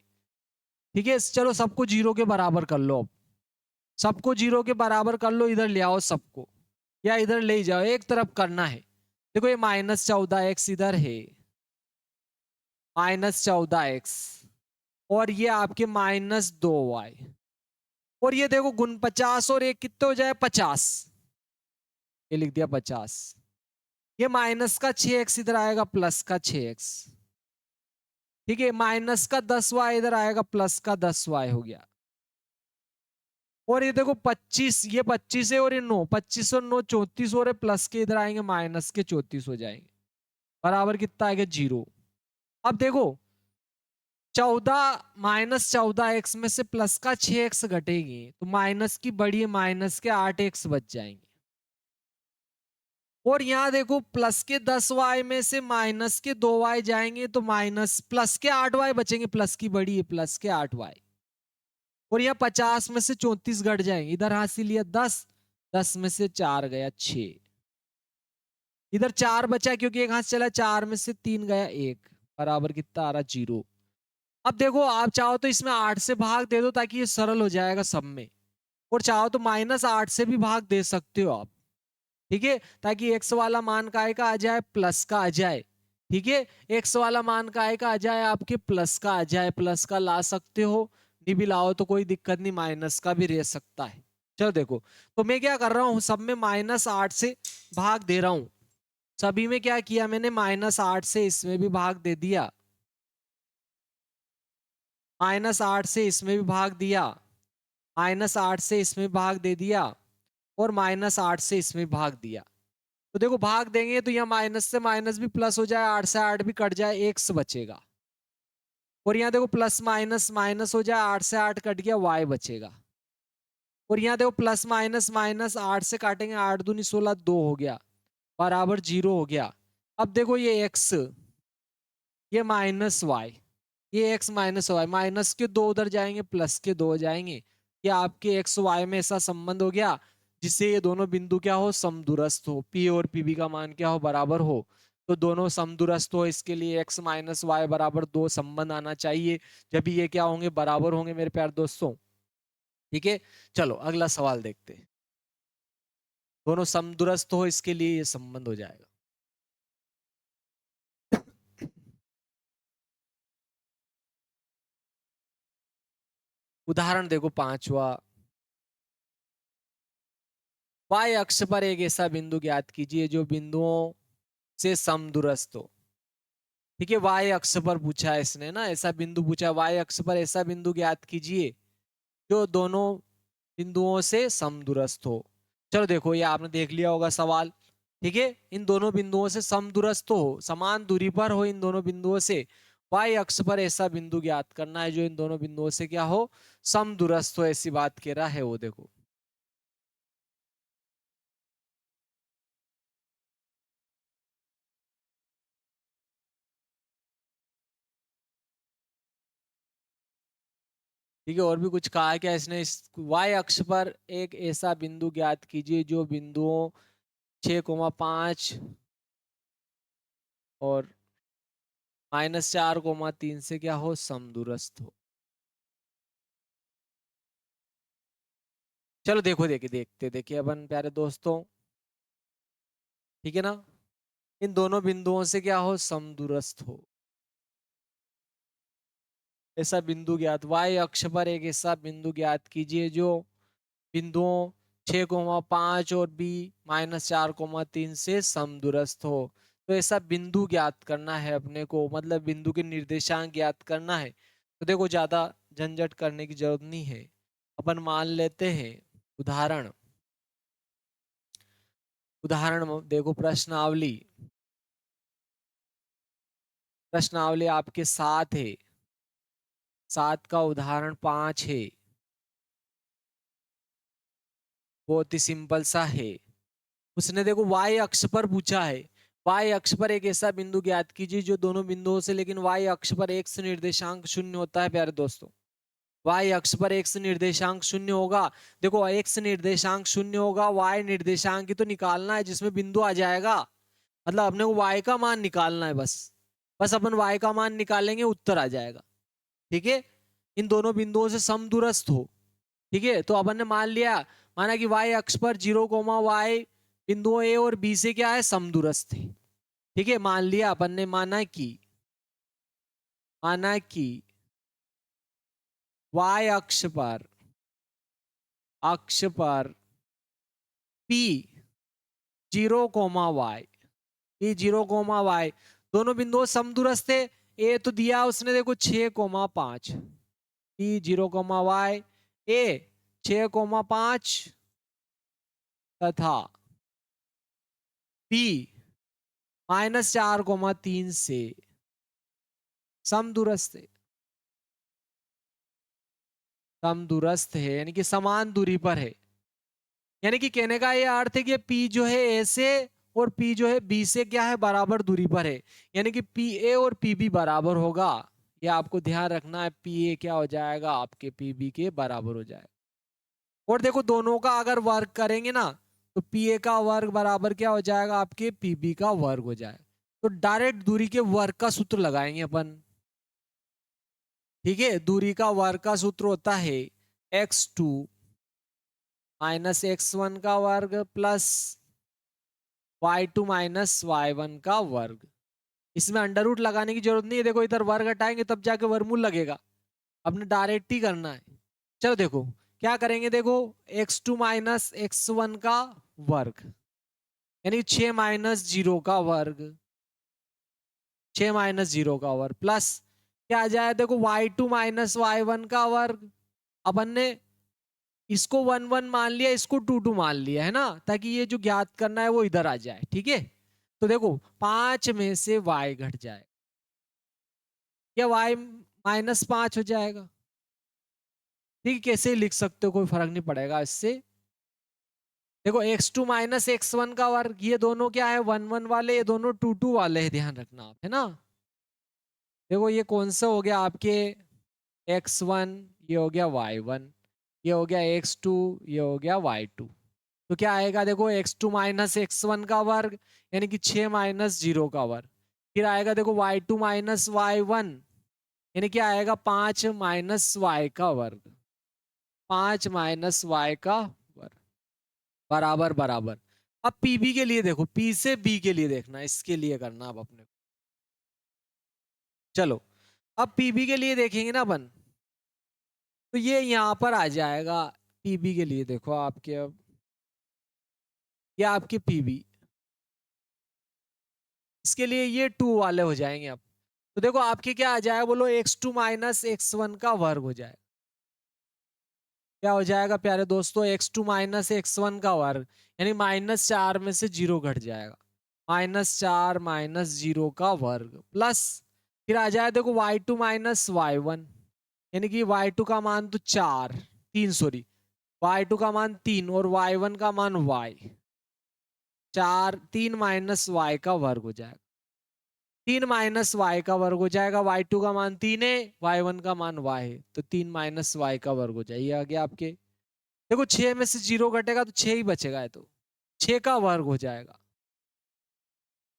ठीक है, चलो सबको जीरो के बराबर कर लो। अब सबको जीरो के बराबर कर लो, इधर ले आओ सबको, या इधर ले जाओ, एक तरफ करना है। देखो, ये माइनस 14 एक्स इधर है, माइनस 14 एक्स, और ये आपके माइनस 2 वाई, और ये देखो गुण 50, और एक कितने हो जाए, 50, ये लिख दिया 50। ये माइनस का 6 एक्स इधर आएगा, प्लस का 6 एक्स। ठीक है, माइनस का 10 वाई इधर आएगा, प्लस का 10 वाई हो गया। और ये देखो 25, ये 25 है और ये 9, 25 और 9 34 हो रहे, प्लस के इधर आएंगे, माइनस के 34 हो जाएंगे, बराबर कितना आएगा, 0। अब देखो, 14 माइनस 14 एक्स में से प्लस का 6 एक्स घटेगी, तो माइनस की बड़ी, माइनस के 8 एक्स बच जाएंगे। और यहां देखो, प्लस के 10 वाई में से माइनस के 2 वाई जाएंगे, तो माइनस प्लस के 8 वाई बचेंगे, प्लस की बड़ी है, प्लस के 8 वाई। और यहाँ 50 में से 34 घट जाएंगे, इधर हासिल लिया 10, 10 में से 4 गया 6, इधर 4 बचा, क्योंकि एक हाथ चला, 4 में से 3 गया 1, बराबर कितना आ रहा, 0। अब देखो, आप चाहो तो इसमें 8 से भाग दे दो, ताकि ये सरल हो जाएगा सब में। और चाहो तो -8 से भी भाग दे सकते हो आप। ठीक है, ताकि एक्स वाला मान काय का आ जाए, प्लस का आ जाए। ठीक है, एक्स वाला मान काय का आ जाए, आपके प्लस का आ जाए, प्लस का ला सकते हो, नहीं भी लाओ तो कोई दिक्कत नहीं, माइनस का भी रह सकता है। चलो देखो, तो मैं क्या कर रहा हूं, सब में -8 से भाग दे रहा हूं। सभी में क्या किया मैंने, -8 से इसमें भी भाग दे दिया, -8 से इसमें भी भाग दिया, -8 से इसमें भाग दे दिया, और -8 से इसमें भाग दिया। तो देखो, भाग देंगे तो यहाँ माइनस से माइनस भी प्लस हो जाए, 8 से 8 भी कट जाए, एक्स बचेगा। और यहाँ देखो, प्लस माइनस माइनस हो जाए, 8 से 8 कट गया, वाई बचेगा। और यहाँ देखो, प्लस माइनस माइनस 8 से काटेंगे, 8 दूनी 16, 2 हो गया, बराबर 0 हो गया। अब देखो, ये एक्स, ये माइनस वाई, ये एक्स माइनस वाई, माइनस के 2 उधर जाएंगे, प्लस के 2 जाएंगे, कि आपके एक्स वाई में ऐसा संबंध हो गया जिससे ये दोनों बिंदु क्या हो, समदूरस्थ हो, पी और पीबी का मान क्या हो, बराबर हो। तो दोनों समदूरस्थ हो, इसके लिए x माइनस वाई बराबर 2 संबंध आना चाहिए, जब ये क्या होंगे, बराबर होंगे मेरे प्यारे दोस्तों। ठीक है, चलो अगला सवाल देखते हैं। दोनों समदूरस्थ हो, इसके लिए ये संबंध हो जाएगा। उदाहरण देखो पांचवा, y अक्ष पर एक ऐसा बिंदु ज्ञात कीजिए जो बिंदुओं से समदूरस्थ हो। ठीक है, y अक्ष पर पूछा है इसने ना, ऐसा बिंदु पूछा है, y अक्ष पर ऐसा बिंदु ज्ञात कीजिए जो दोनों बिंदुओं से समदूरस्थ हो। चलो देखो, ये आपने देख लिया होगा सवाल। ठीक है, इन दोनों बिंदुओं से समदूरस्थ हो, समान दूरी पर हो इन दोनों बिंदुओं से, y अक्ष पर ऐसा बिंदु ज्ञात करना है जो इन दोनों बिंदुओं से क्या हो, समदूरस्थ हो, ऐसी बात कह रहा है वो। देखो ठीक है, और भी कुछ कहा है क्या इसने, इस y अक्ष पर एक ऐसा बिंदु ज्ञात कीजिए जो बिंदुओं 6,5 और -4,3 से क्या हो, समदूरस्थ हो। चलो देखो, देखिए अपन प्यारे दोस्तों। ठीक है ना, इन दोनों बिंदुओं से क्या हो, समदूरस्थ हो, ऐसा बिंदु ज्ञात, y अक्ष पर एक ऐसा बिंदु ज्ञात कीजिए जो बिंदुओं 6,5 और b -4,3 से समदूरस्थ हो। तो ऐसा बिंदु ज्ञात करना है अपने को, मतलब बिंदु के निर्देशांक ज्ञात करना है। तो देखो ज्यादा झंझट करने की जरूरत नहीं है, अपन मान लेते हैं उदाहरण। उदाहरण देखो, प्रश्नावली, प्रश्नावली आपके 7 है, 7 का उदाहरण 5 है, बहुत ही सिंपल सा है। उसने देखो y अक्ष पर पूछा है, y अक्ष पर एक ऐसा बिंदु ज्ञात कीजिए जो दोनों बिंदुओं से, लेकिन y अक्ष पर x निर्देशांक शून्य होता है प्यारे दोस्तों। y अक्ष पर x निर्देशांक शून्य होगा। देखो x निर्देशांक शून्य होगा, y निर्देशांक ही तो निकालना है जिसमें बिंदु आ जाएगा, मतलब अपने को y का मान निकालना है बस। बस अपन y का मान निकालेंगे, उत्तर आ जाएगा। ठीक है, इन दोनों बिंदुओं से समदूरस्थ हो। ठीक है, तो अपन ने मान लिया, माना कि y अक्ष पर 0,y बिंदुओं ए और बी से क्या है, समदूरस्थ है। ठीक है, मान लिया अपन ने, माना कि y अक्ष पर p 0,y, p 0,y दोनों बिंदु समदूरस्थ थे। ए तो दिया उसने देखो 6,5, p 0,y, ए 6,5 तथा p -4,3 से समदूरस्थ है। समदूरस्थ है यानी कि समान दूरी पर है, यानी कि कहने का ये अर्थ है कि P जो है A से और P जो है B से क्या है, बराबर दूरी पर है, यानी कि PA और PB बराबर होगा। ये आपको ध्यान रखना है, PA क्या हो जाएगा, आपके PB के बराबर हो जाएगा। और देखो दोनों का अगर वर्ग करेंगे ना, तो PA का वर्ग बराबर क्या हो जाएगा, आपके PB का वर्ग हो जाएगा। तो डायरेक्ट दूरी के वर्ग का सूत्र लगाएंगे अपन। ठीक है, दूरी का वर्ग का सूत्र होता है x2 -x1 का वर्ग प्लस y2 -y1 का वर्ग। इसमें अंडर रूट लगाने की जरूरत नहीं है, देखो इधर वर्ग हटाएंगे तब जाके वर्गमूल लगेगा, अपने डायरेक्ट ही करना है। चलो देखो क्या करेंगे, देखो x2 -x1 का वर्ग यानी 6 -0 का वर्ग, 6 -0 का वर्ग प्लस क्या आ जाए, देखो y2 -y1 का वर्ग। अपन ने इसको 1 1 मान लिया, इसको 2 2 मान लिया है ना, ताकि ये जो ज्ञात करना है वो इधर आ जाए। ठीक है, तो देखो 5 में से y घट जाए, या y -5 हो जाएगा। ठीक है, कैसे लिख सकते हो, कोई फर्क नहीं पड़ेगा इससे। देखो x2 -x1 का वर्ग, ये दोनों क्या है, 1 1 वाले, ये दोनों 2 2 वाले है, ध्यान रखना आप, है ना। देखो ये कौन सा हो गया आपके x1, ये हो गया y1, ये हो गया x2, ये हो गया y2। तो क्या आएगा देखो, x2 माइनस x1 का वर्ग यानी कि 6 माइनस 0 का वर्ग। फिर आएगा देखो y2 माइनस y1 यानी क्या आएगा 5 माइनस y का वर्ग। 5 माइनस y का वर्ग बराबर बराबर। अब पीबी के लिए देखो, पी से बी के लिए देखना, इसके लिए करना अब अपने को। चलो अब पीबी के लिए देखेंगे ना अपन, तो ये यहां पर आ जाएगा। पीबी के लिए देखो आपके, अब ये आपके पीबी, इसके लिए ये 2 वाले हो जाएंगे अब। तो देखो आपके क्या आ जाएगा, बोलो x2 माइनस x1 का वर्ग हो जाएगा। क्या हो जाएगा प्यारे दोस्तों, x2 माइनस x1 का वर्ग यानी -4 में से 0 घट जाएगा। -4 माइनस 0 का वर्ग प्लस, फिर आ जाए देखो y2 माइनस y1 यानी कि y2 का मान तो 4 3 सॉरी, y2 का मान 3 और y1 का मान y, 4 3 माइनस y का वर्ग हो जाएगा। 3 माइनस वाई का वर्ग हो जाएगा, y2 का मान 3 है, y1 का मान y है, तो 3 माइनस वाई का वर्ग हो जाएगा। ये आ गया आपके। देखो 6 में से 0 घटेगा तो 6 ही बचेगा, है तो 6 का वर्ग हो जाएगा।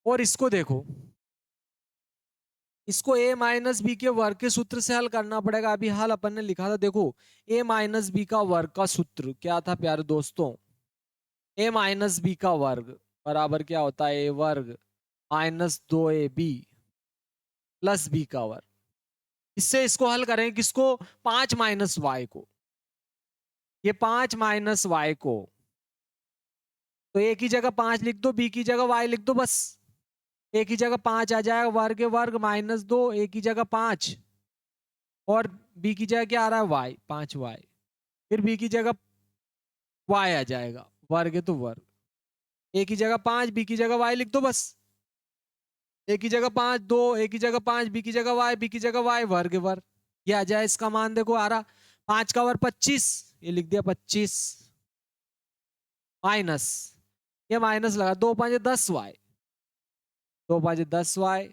और इसको देखो, इसको a माइनस बी के वर्ग के सूत्र से हल करना पड़ेगा। अभी हल अपन ने लिखा था, देखो a माइनस बी का वर्ग का सूत्र क्या था प्यारे दोस्तों, a माइनस बी का वर्ग बराबर क्या होता है, a वर्ग माइनस 2ab प्लस बी का वर्ग। इससे इसको हल करें किसको, 5 माइनस वाई को, ये 5 माइनस वाई को, तो ए की जगह 5 लिख दो, बी की जगह वाई लिख दो बस। ए की जगह 5 आ जाएगा, वर्ग वर्ग -2, ए की जगह 5 और बी की जगह क्या आ रहा है वाई, 5 वाई, फिर बी की जगह वाई आ जाएगा, वर्ग है तो वर्ग। ए की जगह 5, बी की जगह वाई लिख दो बस। ए की जगह 5 2, ए की जगह 5, बी की जगह वाई, बी की जगह वाई, वर्ग वर्ग। ये आ जाए, इसका मान देखो आ रहा 5 का वर्ग 25, ये लिख दिया 25 माइनस, ये माइनस लगा 2 5 10 वाई, 2 5 10 वाई,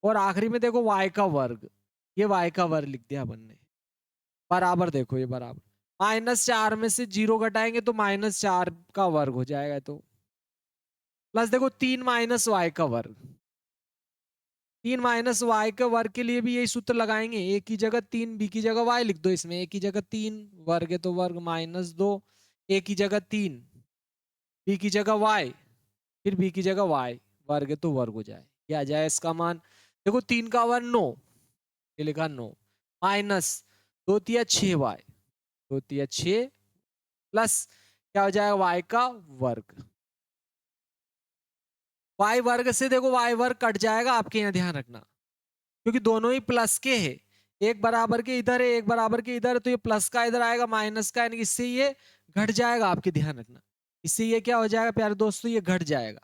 और आखिरी में देखो y का वर्ग, ये y का वर्ग लिख दिया अपन ने, बराबर देखो ये बराबर। -4 में से 0 घटाएंगे तो -4 का वर्ग हो जाएगा, तो प्लस देखो 3 माइनस वाई का वर्ग, 3 माइनस वाई के वर्ग के लिए भी यही सूत्र लगाएंगे, ए की जगह 3, बी की जगह वाई लिख दो इसमें, ए की जगह 3 वर्ग है तो वर्ग -2, ए की जगह 3, बी की जगह वाई, फिर बी की जगह वाई, वर्ग है तो वर्ग हो जाए। क्या आ जाए इसका मान, देखो 3 का वर्ग 9, ये लिखा 9 माइनस 2 तिया 6 वाई, 2 तिया 6 प्लस क्या हो जाएगा वाई का वर्ग। वाई वर्ग से देखो वाई वर्ग कट जाएगा आपके यहाँ, ध्यान रखना, क्योंकि दोनों ही प्लस के हैं, एक बराबर के इधर है एक बराबर के इधर है, तो ये प्लस का इधर आएगा माइनस का, यानी इससे ये घट जाएगा आपके, ध्यान रखना। इससे ये क्या हो जाएगा प्यारे दोस्तों, ये घट जाएगा।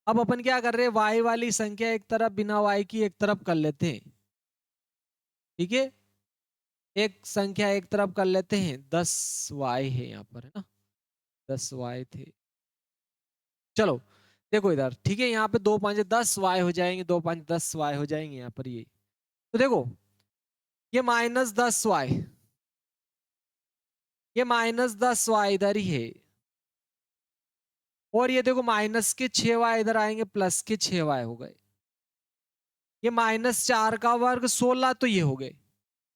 अब अपन क्या कर रहे हैं, वाई वाली संख्या एक तरफ, बिना वाई की एक तरफ कर लेते हैं, ठीक है। एक संख्या एक तरफ कर लेते हैं, 10 वाई है यहाँ पर, है ना, 10 वाई थे। चलो देखो इधर, ठीक है, यहाँ पे 2 5 10 वाई हो जाएंगे, 2 5 10 वाई हो जाएंगे यहाँ पर ये। तो देखो ये -10 वाई, ये -10 वाई इधर ही है, और ये देखो माइनस के 6 वाई इधर आएंगे, प्लस के 6 वाई हो गए। ये -4 का वर्ग 16, तो ये हो गए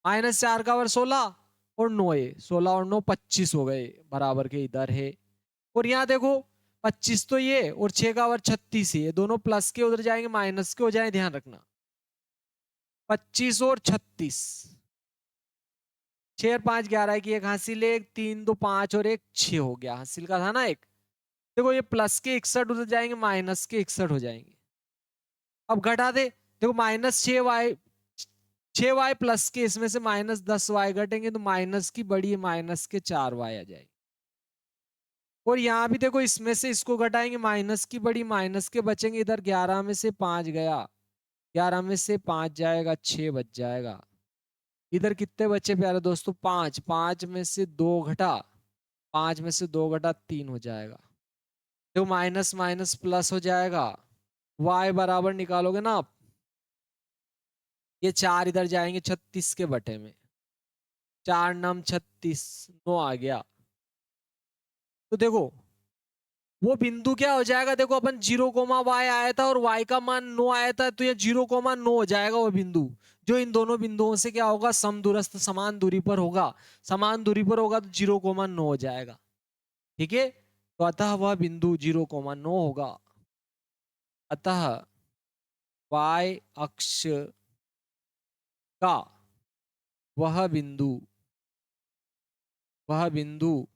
-4 का वर्ग 16 और 9, ये 16 और 9 25 हो गए, बराबर के इधर है। और यहाँ देखो 25 तो ये, और 6 का वर्ग 36 है, ये दोनों प्लस के उधर जाएंगे माइनस के हो जाए, ध्यान रखना। 25 और 36, 6 और 5 11 की एक हासिल, एक 3 2 5 और एक 6 हो गया, हासिल का था ना एक। देखो ये प्लस के 61 उधर जाएंगे, माइनस के 61 हो जाएंगे। अब घटा दे, देखो -6 वाई, 6 वाई प्लस के, इसमें से -10 वाई घटेंगे तो माइनस की बड़ी, माइनस के 4 वाई आ जाएगी। और यहाँ भी देखो इसमें से इसको घटाएंगे, माइनस की बड़ी, माइनस के बचेंगे इधर, 11 में से 5 गया, 11 में से 5 जाएगा, 6 बच जाएगा। इधर कितने बचे प्यारे दोस्तों, 5, 5 में से 2 घटा, 5 में से 2 घटा 3 हो जाएगा। देखो माइनस माइनस प्लस हो जाएगा, y बराबर निकालोगे ना आप, ये 4 इधर जाएंगे 36 के बटे में, 4 नम 36, 9 आ गया। तो देखो वो बिंदु क्या हो जाएगा, देखो अपन 0,y आया था और y का मान 9 आया था, तो ये 0,9 हो जाएगा वो बिंदु, जो इन दोनों बिंदुओं से क्या होगा, समदूरस्थ, समान दूरी पर होगा। समान दूरी पर होगा तो 0,9 हो जाएगा। ठीक है, तो अतः वह बिंदु 0,9 होगा। अतः y अक्ष का वह बिंदु, वह बिंदु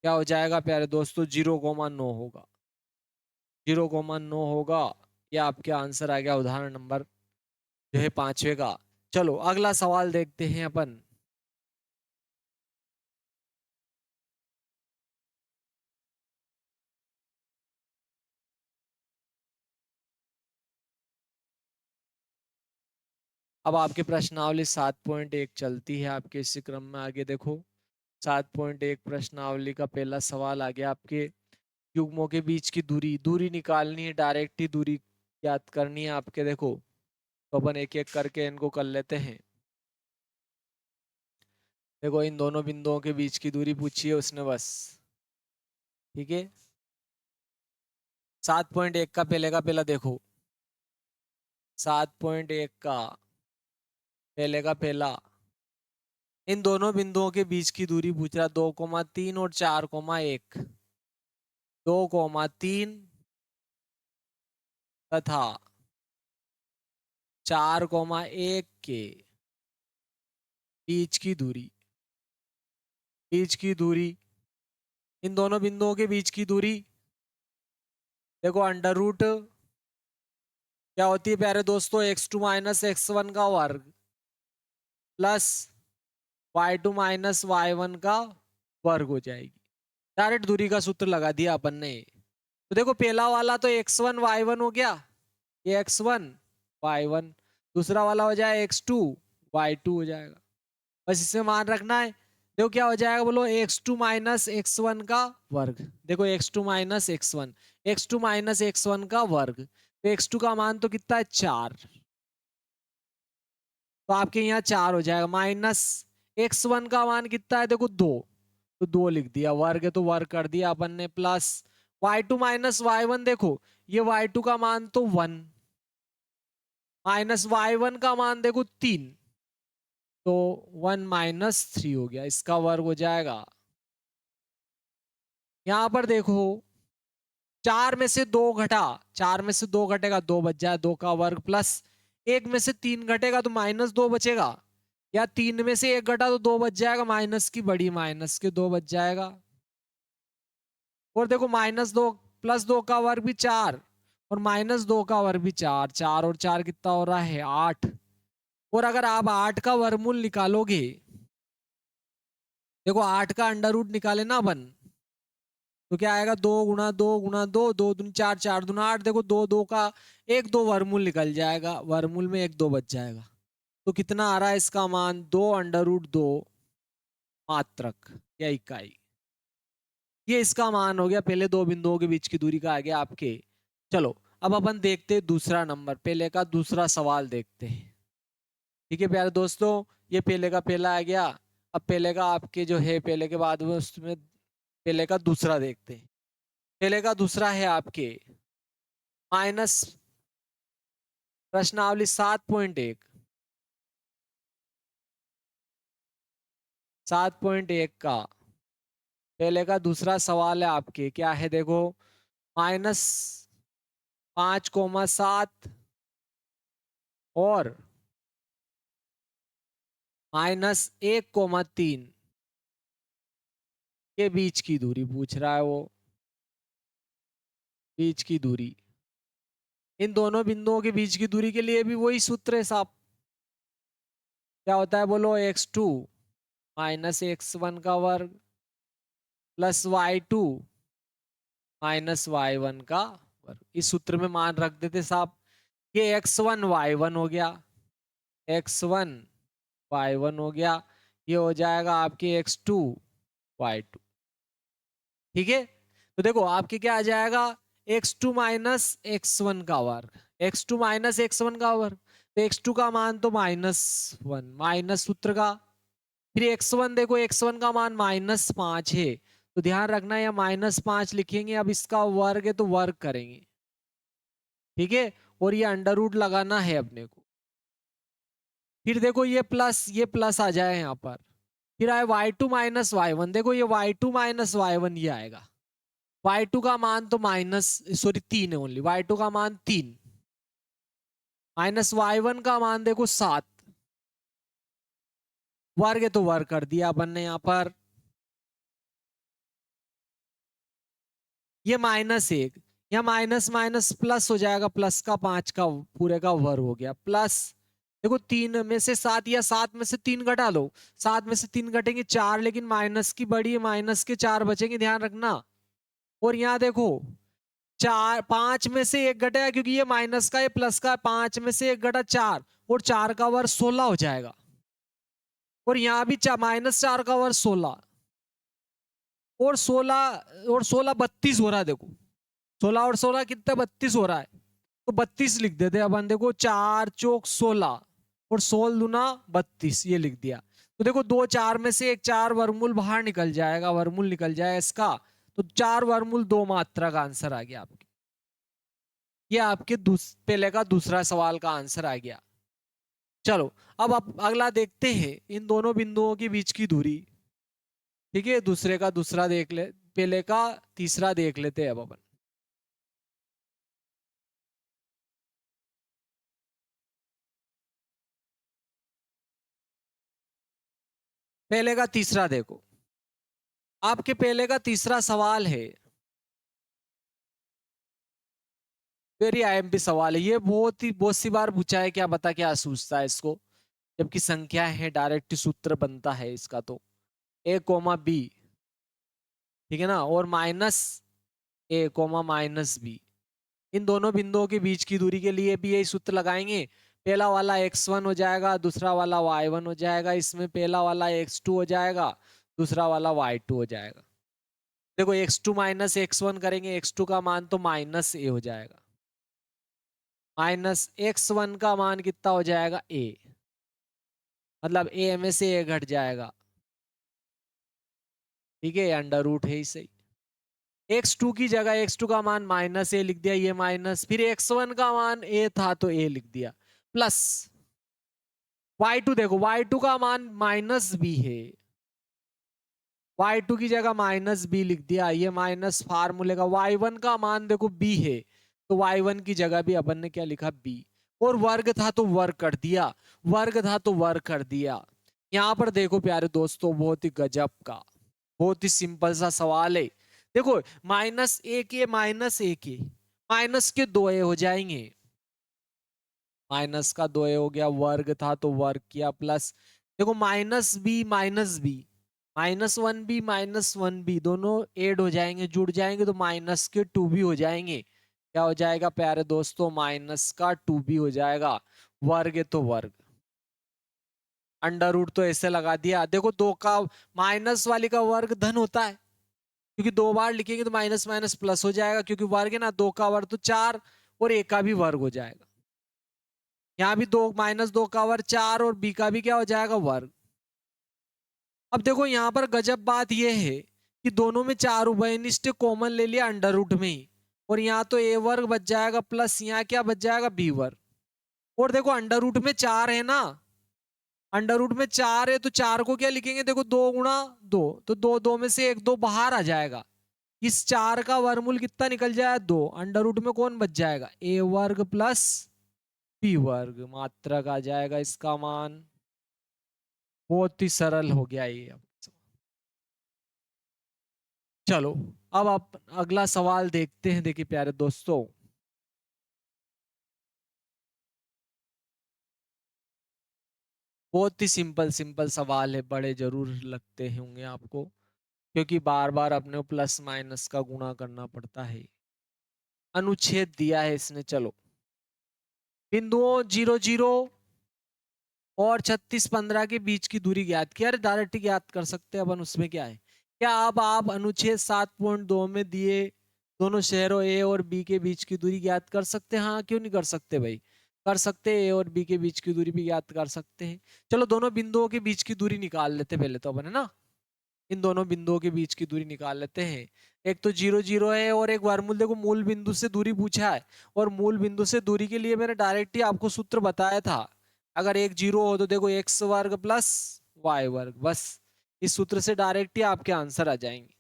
क्या हो जाएगा प्यारे दोस्तों, 0,9 होगा। 0,9 होगा। ये आपके आंसर आ गया उदाहरण नंबर जो है 5वें का। चलो अगला सवाल देखते हैं अपन। अब आपके प्रश्नावली 7.1 चलती है आपके इसी क्रम में। आगे देखो 7.1 प्रश्नावली का पहला सवाल आ गया आपके, युग्मों के बीच की दूरी, दूरी निकालनी है, डायरेक्ट ही दूरी ज्ञात करनी है आपके। देखो तो अपन एक एक करके इनको कर लेते हैं। देखो इन दोनों बिंदुओं के बीच की दूरी पूछी है उसने बस। ठीक है, 7.1 का पहला देखो, 7.1 का पहला इन दोनों बिंदुओं के बीच की दूरी पूछ रहा, 2,3 और 4,1, 2,3 तथा 4,1 के बीच की दूरी, बीच की दूरी, इन दोनों बिंदुओं के बीच की दूरी देखो अंडर रूट क्या होती है प्यारे दोस्तों, x2 माइनस x1 का वर्ग प्लस y2 माइनस y1 का वर्ग हो जाएगी। डायरेक्ट दूरी का सूत्र लगा दिया अपन ने। तो देखो पहला वाला तो x1 y1 हो गया, ये x1 y1, दूसरा वाला हो जाए x2 y2 हो जाएगा। बस इसमें मान रखना है। देखो क्या हो जाएगा, बोलो x2 माइनस x1 का वर्ग। देखो x2 minus x1, x2 minus x1 का वर्ग, तो x2 का मान तो कितना है 4, तो आपके यहाँ 4 हो जाएगा, माइनस x1 का मान कितना है, देखो 2, तो 2 लिख दिया, वर्ग है तो वर्ग कर दिया अपन ने, प्लस y2 माइनस y1, देखो ये y2 का मान तो 1, माइनस y1 का मान देखो 3, तो 1 माइनस 3 हो गया, इसका वर्ग हो जाएगा। यहां पर देखो 4 में से 2 घटा, 4 में से 2 घटेगा 2 बच जाए, 2 का वर्ग, प्लस 1 में से 3 घटेगा तो माइनस 2 बचेगा, या 3 में से 1 घटा तो 2 बच जाएगा, माइनस की बड़ी माइनस के 2 बच जाएगा। और देखो माइनस 2 प्लस 2 का वर्ग भी 4, और माइनस 2 का वर्ग भी 4, 4 और 4 कितना हो रहा है 8। और अगर आप 8 का वर्गमूल निकालोगे, देखो 8 का अंडर रूट निकाले ना अपन, तो क्या आएगा, 2 गुना 2 दो दूनी 4, 4 दूना 8, देखो 2 2 का 1 2 वर्गमूल निकल जाएगा, वर्गमूल में 1 2 बच जाएगा, तो कितना आ रहा है इसका मान, 2 अंडर रूट 2 मात्रक या इकाई। ये इसका मान हो गया पहले दो बिंदुओं के बीच की दूरी का आ गया आपके। चलो अब अपन देखते हैं दूसरा नंबर, पहले का दूसरा सवाल देखते हैं। ठीक है प्यारे दोस्तों, ये पहले का पहला आ गया। अब पहले का आपके जो है, पहले के बाद में उसमें पहले का दूसरा देखते हैं। पहले का दूसरा है आपके माइनस प्रश्नावली 7.1, 7.1 का पहले का दूसरा सवाल है आपके, क्या है देखो, -5,7 और -1,3 के बीच की दूरी पूछ रहा है वो, बीच की दूरी। इन दोनों बिंदुओं के बीच की दूरी के लिए भी वही सूत्र है साहब। क्या होता है बोलो, x2 माइनस x1 का वर्ग प्लस y2 माइनस y1 का वर्ग। इस सूत्र में मान रख देते साहब, ये x1 y1 हो गया, x1 y1 हो गया, ये हो जाएगा आपके x2 y2। ठीक है, तो देखो आपके क्या आ जाएगा, x2 माइनस x1 का वर्ग, x2 माइनस x1 का वर्ग, तो x2 का मान तो -1, माइनस सूत्र का फिर x1 देखो, x1 का मान -5 है, तो ध्यान रखना या -5 लिखेंगे, अब इसका वर्ग है तो वर्ग करेंगे, ठीक है, और ये अंडर रूट लगाना है अपने को। फिर देखो ये प्लस आ जाए यहाँ पर, फिर आए y2 माइनस y1, देखो ये y2 माइनस y1 ये आएगा, y2 का मान तो सॉरी 3 है ओनली, y2 का मान 3 माइनस y1 का मान देखो 7, वर्ग है तो वर्ग कर दिया अपन ने यहाँ पर। ये -1, या माइनस माइनस प्लस हो जाएगा, प्लस का 5 का पूरे का वर्ग हो गया, प्लस देखो 3 में से 7 या 7 में से 3 घटा लो, 7 में से 3 घटेंगे 4, लेकिन माइनस की बड़ी है, माइनस के 4 बचेंगे, ध्यान रखना। और यहाँ देखो 4 5 में से 1 घटेगा, क्योंकि ये माइनस का है प्लस का है, 5 में से 1 घटा 4, और 4 का वर्ग 16 हो जाएगा, और यहाँ भी -4 का वर्ग 16, और 16 32 हो रहा है, देखो 16 और 16 कितना 32 हो रहा है, तो 32 लिख देते अपन, देखो 4 चौक 16 और 16 दूना 32, ये लिख दिया। तो देखो 2 4 में से एक 4 वर्गमूल बाहर निकल जाएगा, वर्गमूल निकल जाएगा इसका, तो 4 वर्गमूल 2 मात्रा का आंसर आ गया आपके। ये आपके पहले का दूसरा सवाल का आंसर आ गया। चलो अब आप अगला देखते हैं, इन दोनों बिंदुओं के बीच की दूरी, ठीक है, दूसरे का दूसरा देख ले, पहले का तीसरा देख लेते हैं अब अपन। पहले का तीसरा देखो, आपके पहले का तीसरा सवाल है, वेरी आईएमपी सवाल है ये, बहुत सी बार पूछा है, क्या पता क्या सूझता है इसको, जबकि संख्या है, डायरेक्ट सूत्र बनता है इसका, तो a कोमा बी, ठीक है ना, और -a, -b, इन दोनों बिंदुओं के बीच की दूरी के लिए भी यही सूत्र लगाएंगे। पहला वाला x1 हो जाएगा, दूसरा वाला y1 हो जाएगा, इसमें पहला वाला x2 हो जाएगा, दूसरा वाला y2 हो जाएगा। देखो x2 माइनस x1 करेंगे, x2 का मान तो -a हो जाएगा, -x1 का मान कितना हो जाएगा a, मतलब a में से a घट जाएगा, ठीक है, अंडर रूट है ही सही। x2 की जगह x2 का मान -a लिख दिया, ये माइनस, फिर x1 का मान a था तो a लिख दिया, प्लस y2, देखो y2 का मान -b है, y2 की जगह -b लिख दिया, ये माइनस फार्मूले का, y1 का मान देखो b है, तो y1 की जगह भी अपन ने क्या लिखा b, और वर्ग था तो वर्ग कर दिया, वर्ग था तो वर्ग कर दिया। यहाँ पर देखो प्यारे दोस्तों, बहुत ही गजब का, बहुत ही सिंपल सा सवाल है। देखो -a माइनस के 2a हो जाएंगे, माइनस का 2a हो गया, वर्ग था तो वर्ग किया, प्लस देखो -b -1b दोनों ऐड हो जाएंगे, जुड़ जाएंगे, तो माइनस के 2b हो जाएंगे, क्या हो जाएगा प्यारे दोस्तों, माइनस का 2b हो जाएगा, वर्ग है तो वर्ग, अंडर रूट तो ऐसे लगा दिया। देखो दो का माइनस वाली का वर्ग धन होता है, क्योंकि 2 बार लिखेंगे तो माइनस माइनस प्लस हो जाएगा, क्योंकि वर्ग है ना, 2 का वर्ग तो 4, और a का भी वर्ग हो जाएगा, यहाँ भी 2 -2 का वर्ग 4, और b का भी क्या हो जाएगा वर्ग। अब देखो यहाँ पर गजब बात यह है कि दोनों में 4 उभयनिष्ठ कॉमन ले लिया अंडर रूट में ही, और यहाँ तो a वर्ग बच जाएगा, प्लस यहाँ क्या बच जाएगा b वर्ग, और देखो अंडर रूट में 4 है ना, अंडर रूट में 4 है, तो 4 को क्या लिखेंगे, देखो 2 गुणा 2, तो 2 2 में से 1 2 बाहर आ जाएगा, इस 4 का वर्गमूल कितना निकल जाएगा 2, अंडर रूट में कौन बच जाएगा, a वर्ग प्लस b वर्ग, मात्रक आ जाएगा इसका मान। बहुत ही सरल हो गया ये। अब चलो अब आप अगला सवाल देखते हैं, देखिए प्यारे दोस्तों, बहुत ही सिंपल सिंपल सवाल है, बड़े जरूर लगते होंगे आपको, क्योंकि बार बार अपने प्लस माइनस का गुणा करना पड़ता है। अनुच्छेद दिया है इसने, चलो बिंदुओं 0 0 और 36 15 के बीच की दूरी ज्ञात किया, अरे डायरेक्ट ज्ञात कर सकते हैं अपन, उसमें क्या है। क्या अब आप अनुच्छेद 7.2 में दिए दोनों शहरों ए और बी के बीच की दूरी ज्ञात कर सकते हैं, हाँ क्यों नहीं कर सकते भाई। कर सकते हैं, ए और बी के बीच की दूरी भी ज्ञात कर सकते हैं। चलो दोनों बिंदुओं के बीच की दूरी निकाल लेते पहले तो अपन, है ना। इन दोनों बिंदुओं के बीच की दूरी निकाल लेते हैं। एक तो 0 0 है और एक वर्गमूल, देखो मूल बिंदु से दूरी पूछा है, और मूल बिंदु से दूरी के लिए मैंने डायरेक्ट ही आपको सूत्र बताया था। अगर एक 0 हो तो देखो x वर्ग प्लस y वर्ग, बस इस सूत्र से डायरेक्ट ही आपके आंसर आ जाएंगे।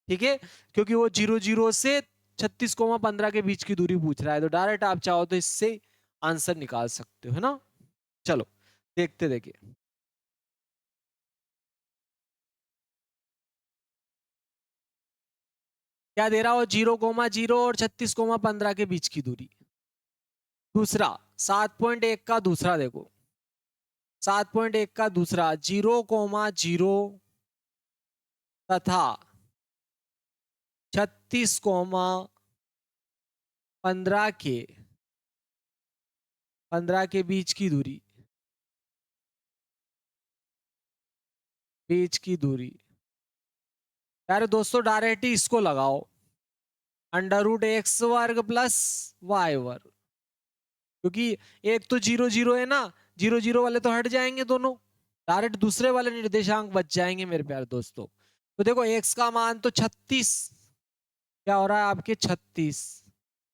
ठीक है, क्योंकि वो 0 0 से 36,15 के बीच की दूरी पूछ रहा है, तो डायरेक्ट आप चाहो तो इससे आंसर निकाल सकते हो, है ना। चलो देखते देखिए क्या दे रहा हो, 0,0 और 36,15 के बीच की दूरी। दूसरा 7.1 का दूसरा देखो, 7.1 का दूसरा 0,0 तथा 36,15 के 15 के बीच की दूरी, बीच की दूरी। यार दोस्तों डायरेक्ट ही इसको लगाओ, √x वर्ग प्लस वाई वर्ग, क्योंकि एक तो 0 0 है ना, 0 0 वाले तो हट जाएंगे दोनों, डायरेक्ट दूसरे वाले निर्देशांक बच जाएंगे मेरे प्यारे दोस्तों। तो देखो x का मान तो 36, क्या हो रहा है आपके 36,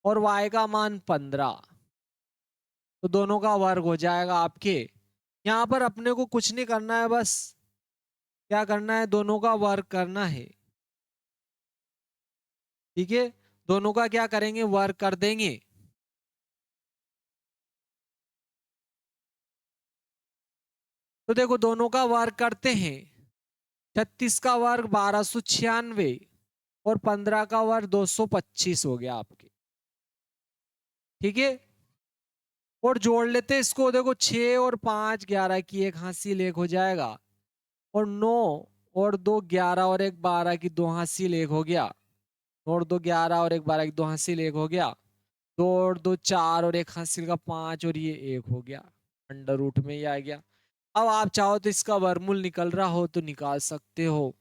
और y का मान 15, तो दोनों का वर्ग हो जाएगा आपके। यहाँ पर अपने को कुछ नहीं करना है, बस क्या करना है, दोनों का वर्ग करना है। ठीक है, दोनों का क्या करेंगे, वर्ग कर देंगे। तो देखो दोनों का वर्ग करते हैं, 36 का वर्ग 1296 और 15 का वर्ग 225 हो गया आपके। ठीक है, और जोड़ लेते हैं इसको, देखो 6 और 5 11 की एक हासिल एक हो जाएगा, और 9 और 2 11 और एक 12 की दो हासिल एक हो गया, 9 और 2 11 और एक 12 की दो हासिल एक हो गया, 2 और 2 4 और एक हासिल का 5 और ये एक हो गया, अंडर रूट में ही आ गया। अब आप चाहो तो इसका वर्गमूल निकल रहा हो तो निकाल सकते हो।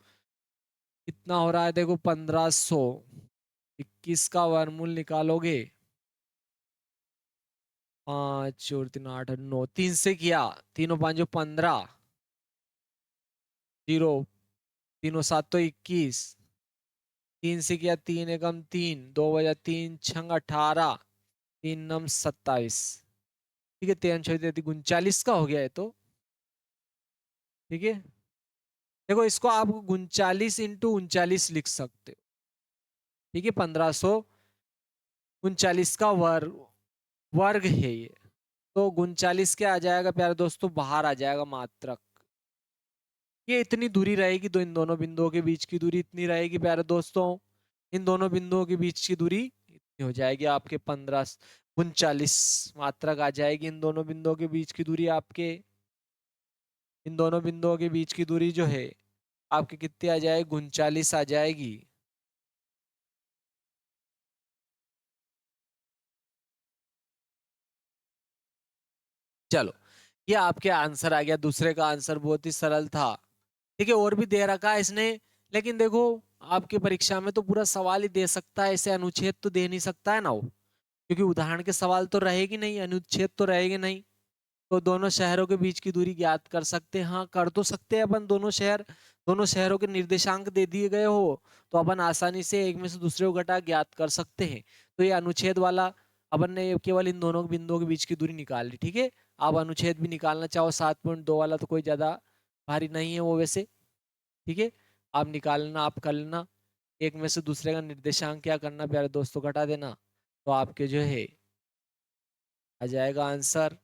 कितना हो रहा है देखो, 1521 का वर्गमूल निकालोगे, 5 और 3 8 9, 3 से किया, तीनों 5 15, 0 तीनों 7 तो 21, 3 से किया, 3 एकम 3, 2 बजा 3 छंग 18, 3 नम 27। ठीक है, 39 का हो गया है तो। ठीक है, देखो इसको आप 39 × 39 लिख सकते हो। ठीक है, 1539 का वर्ग, वर्ग है ये, तो 39 क्या आ जाएगा प्यारे दोस्तों, बाहर आ जाएगा मात्रक। ये इतनी दूरी रहेगी, तो इन दोनों बिंदुओं के बीच की दूरी इतनी रहेगी प्यारे दोस्तों, इन दोनों बिंदुओं के बीच की दूरी इतनी हो जाएगी आपके 1539 मात्रक आ जाएगी इन दोनों बिंदुओं के बीच की दूरी आपके। इन दोनों बिंदुओं के बीच की दूरी जो है आपकी कितनी आ जाएगी, 39 आ जाएगी। चलो ये आपके आंसर आ गया, दूसरे का आंसर बहुत ही सरल था। ठीक है, और भी दे रखा है इसने, लेकिन देखो आपकी परीक्षा में तो पूरा सवाल ही दे सकता है, ऐसे अनुच्छेद तो दे नहीं सकता है ना वो, क्योंकि उदाहरण के सवाल तो रहेगी नहीं, अनुच्छेद तो रहेगी नहीं। तो दोनों शहरों के बीच की दूरी ज्ञात कर सकते हैं, हाँ कर तो सकते हैं अपन, दोनों शहर, दोनों शहरों के निर्देशांक दे दिए गए हो तो अपन आसानी से एक में से दूसरे को घटा ज्ञात कर सकते हैं। तो ये अनुच्छेद वाला अपन ने केवल इन दोनों बिंदुओं के बीच की दूरी निकाल ली। ठीक है, आप अनुच्छेद भी निकालना चाहो 7.2 वाला तो कोई ज्यादा भारी नहीं है वो वैसे। ठीक है, आप निकालना, आप कर लेना, एक में से दूसरे का निर्देशांक क्या करना प्यारे दोस्तों, घटा देना, तो आपके जो है आ जाएगा आंसर।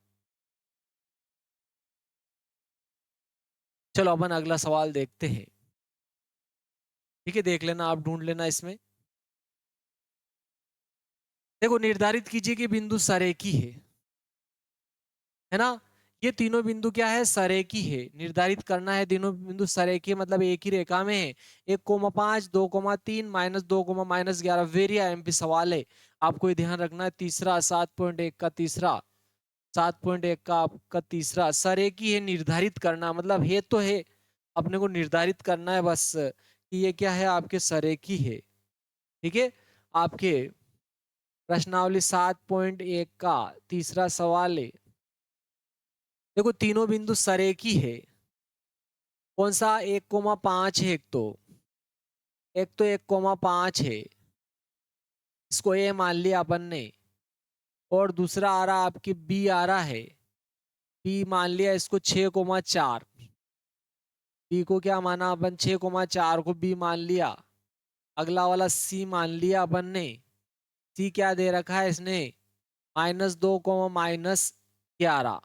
चलो अपन अगला सवाल देखते हैं। ठीक है, देख लेना, आप ढूंढ लेना इसमें। देखो निर्धारित कीजिए कि बिंदु सरेकी है ना। ये तीनों बिंदु क्या है, सरेकी है, निर्धारित करना है तीनों बिंदु सरेकी मतलब एक ही रेखा में है। 1,5 2,3 -2, -11 वेरी आईएमपी सवाल है, आपको ये ध्यान रखना है। तीसरा 7.1 का तीसरा, 7.1 का आपका तीसरा, सरेकी है, निर्धारित करना मतलब है तो है, अपने को निर्धारित करना है बस कि ये क्या है आपके सरेकी है। ठीक है, आपके प्रश्नावली 7.1 का तीसरा सवाल है। देखो तीनों बिंदु सरेखी है। कौन सा? 1,5 है एक तो 1,5 है, इसको ए मान लिया अपन ने। और दूसरा आ रहा आपकी बी आ रहा है, बी मान लिया इसको 6,4। बी को क्या माना अपन? 6,4 को बी मान लिया। अगला वाला सी मान लिया अपन ने। सी क्या दे रखा है इसने? -2, -11।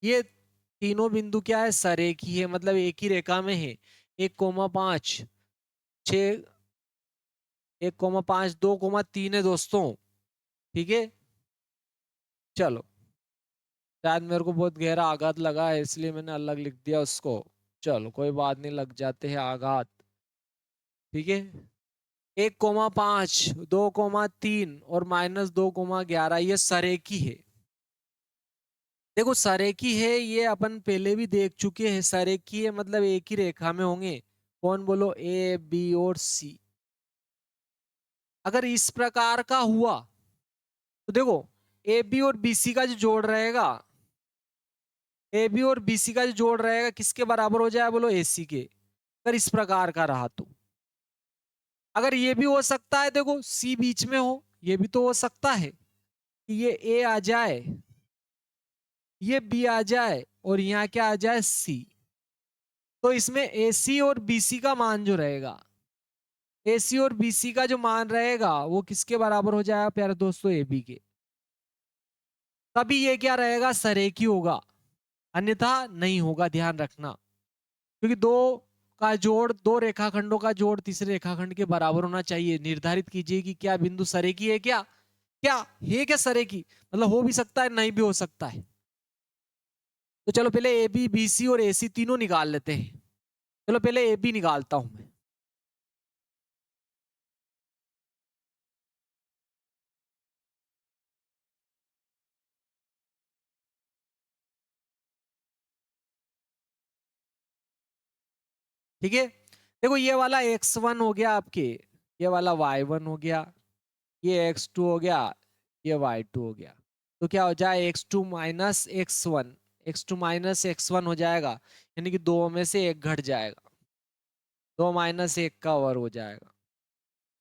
ये तीनों बिंदु क्या है? सरेखी है, मतलब एक ही रेखा में है। 1,5 6 1,5 2,3 है दोस्तों। ठीक है, चलो। शायद मेरे को बहुत गहरा आघात लगा है, इसलिए मैंने अलग लिख दिया उसको। चलो कोई बात नहीं, लग जाते हैं आघात। ठीक है, 1,5 2,3 और -2,11 ये सरेखी है। देखो सरेखी है, ये अपन पहले भी देख चुके हैं। सरेखी है मतलब एक ही रेखा में होंगे। कौन? बोलो, ए बी और सी। अगर इस प्रकार का हुआ तो देखो ए बी और बी सी का जो जोड़ रहेगा, ए बी और बी सी का जो जोड़ रहेगा किसके बराबर हो जाए? बोलो, ए सी के। अगर इस प्रकार का रहा तो अगर ये भी हो सकता है, देखो सी बीच में हो, ये भी तो हो सकता है कि ये ए आ जाए, ये बी आ जाए और यहाँ क्या आ जाए? सी। तो इसमें ए सी और बी सी का मान जो रहेगा, ए सी और बी सी का जो मान रहेगा वो किसके बराबर हो जाएगा प्यारे दोस्तों? ए बी के। तभी ये क्या रहेगा? सरेखी होगा, अन्यथा नहीं होगा, ध्यान रखना। क्योंकि दो का जोड़, दो रेखाखंडों का जोड़ तीसरे रेखाखंड के बराबर होना चाहिए। निर्धारित कीजिए कि क्या बिंदु सरेखी है क्या? क्या है? क्या सरेखी? मतलब हो भी सकता है, नहीं भी हो सकता है। तो चलो पहले ए बी बी सी और ए सी तीनों निकाल लेते हैं। चलो पहले ए बी निकालता हूं मैं। ठीक है, देखो ये वाला x1 हो गया आपके, ये वाला y1 हो गया, ये x2 हो गया, ये y2 हो गया। तो क्या हो जाए? x2 minus x1, x2 minus x1 हो जाएगा, यानी कि दो में से एक घट जाएगा। 2 - 1 का वर्ग हो जाएगा,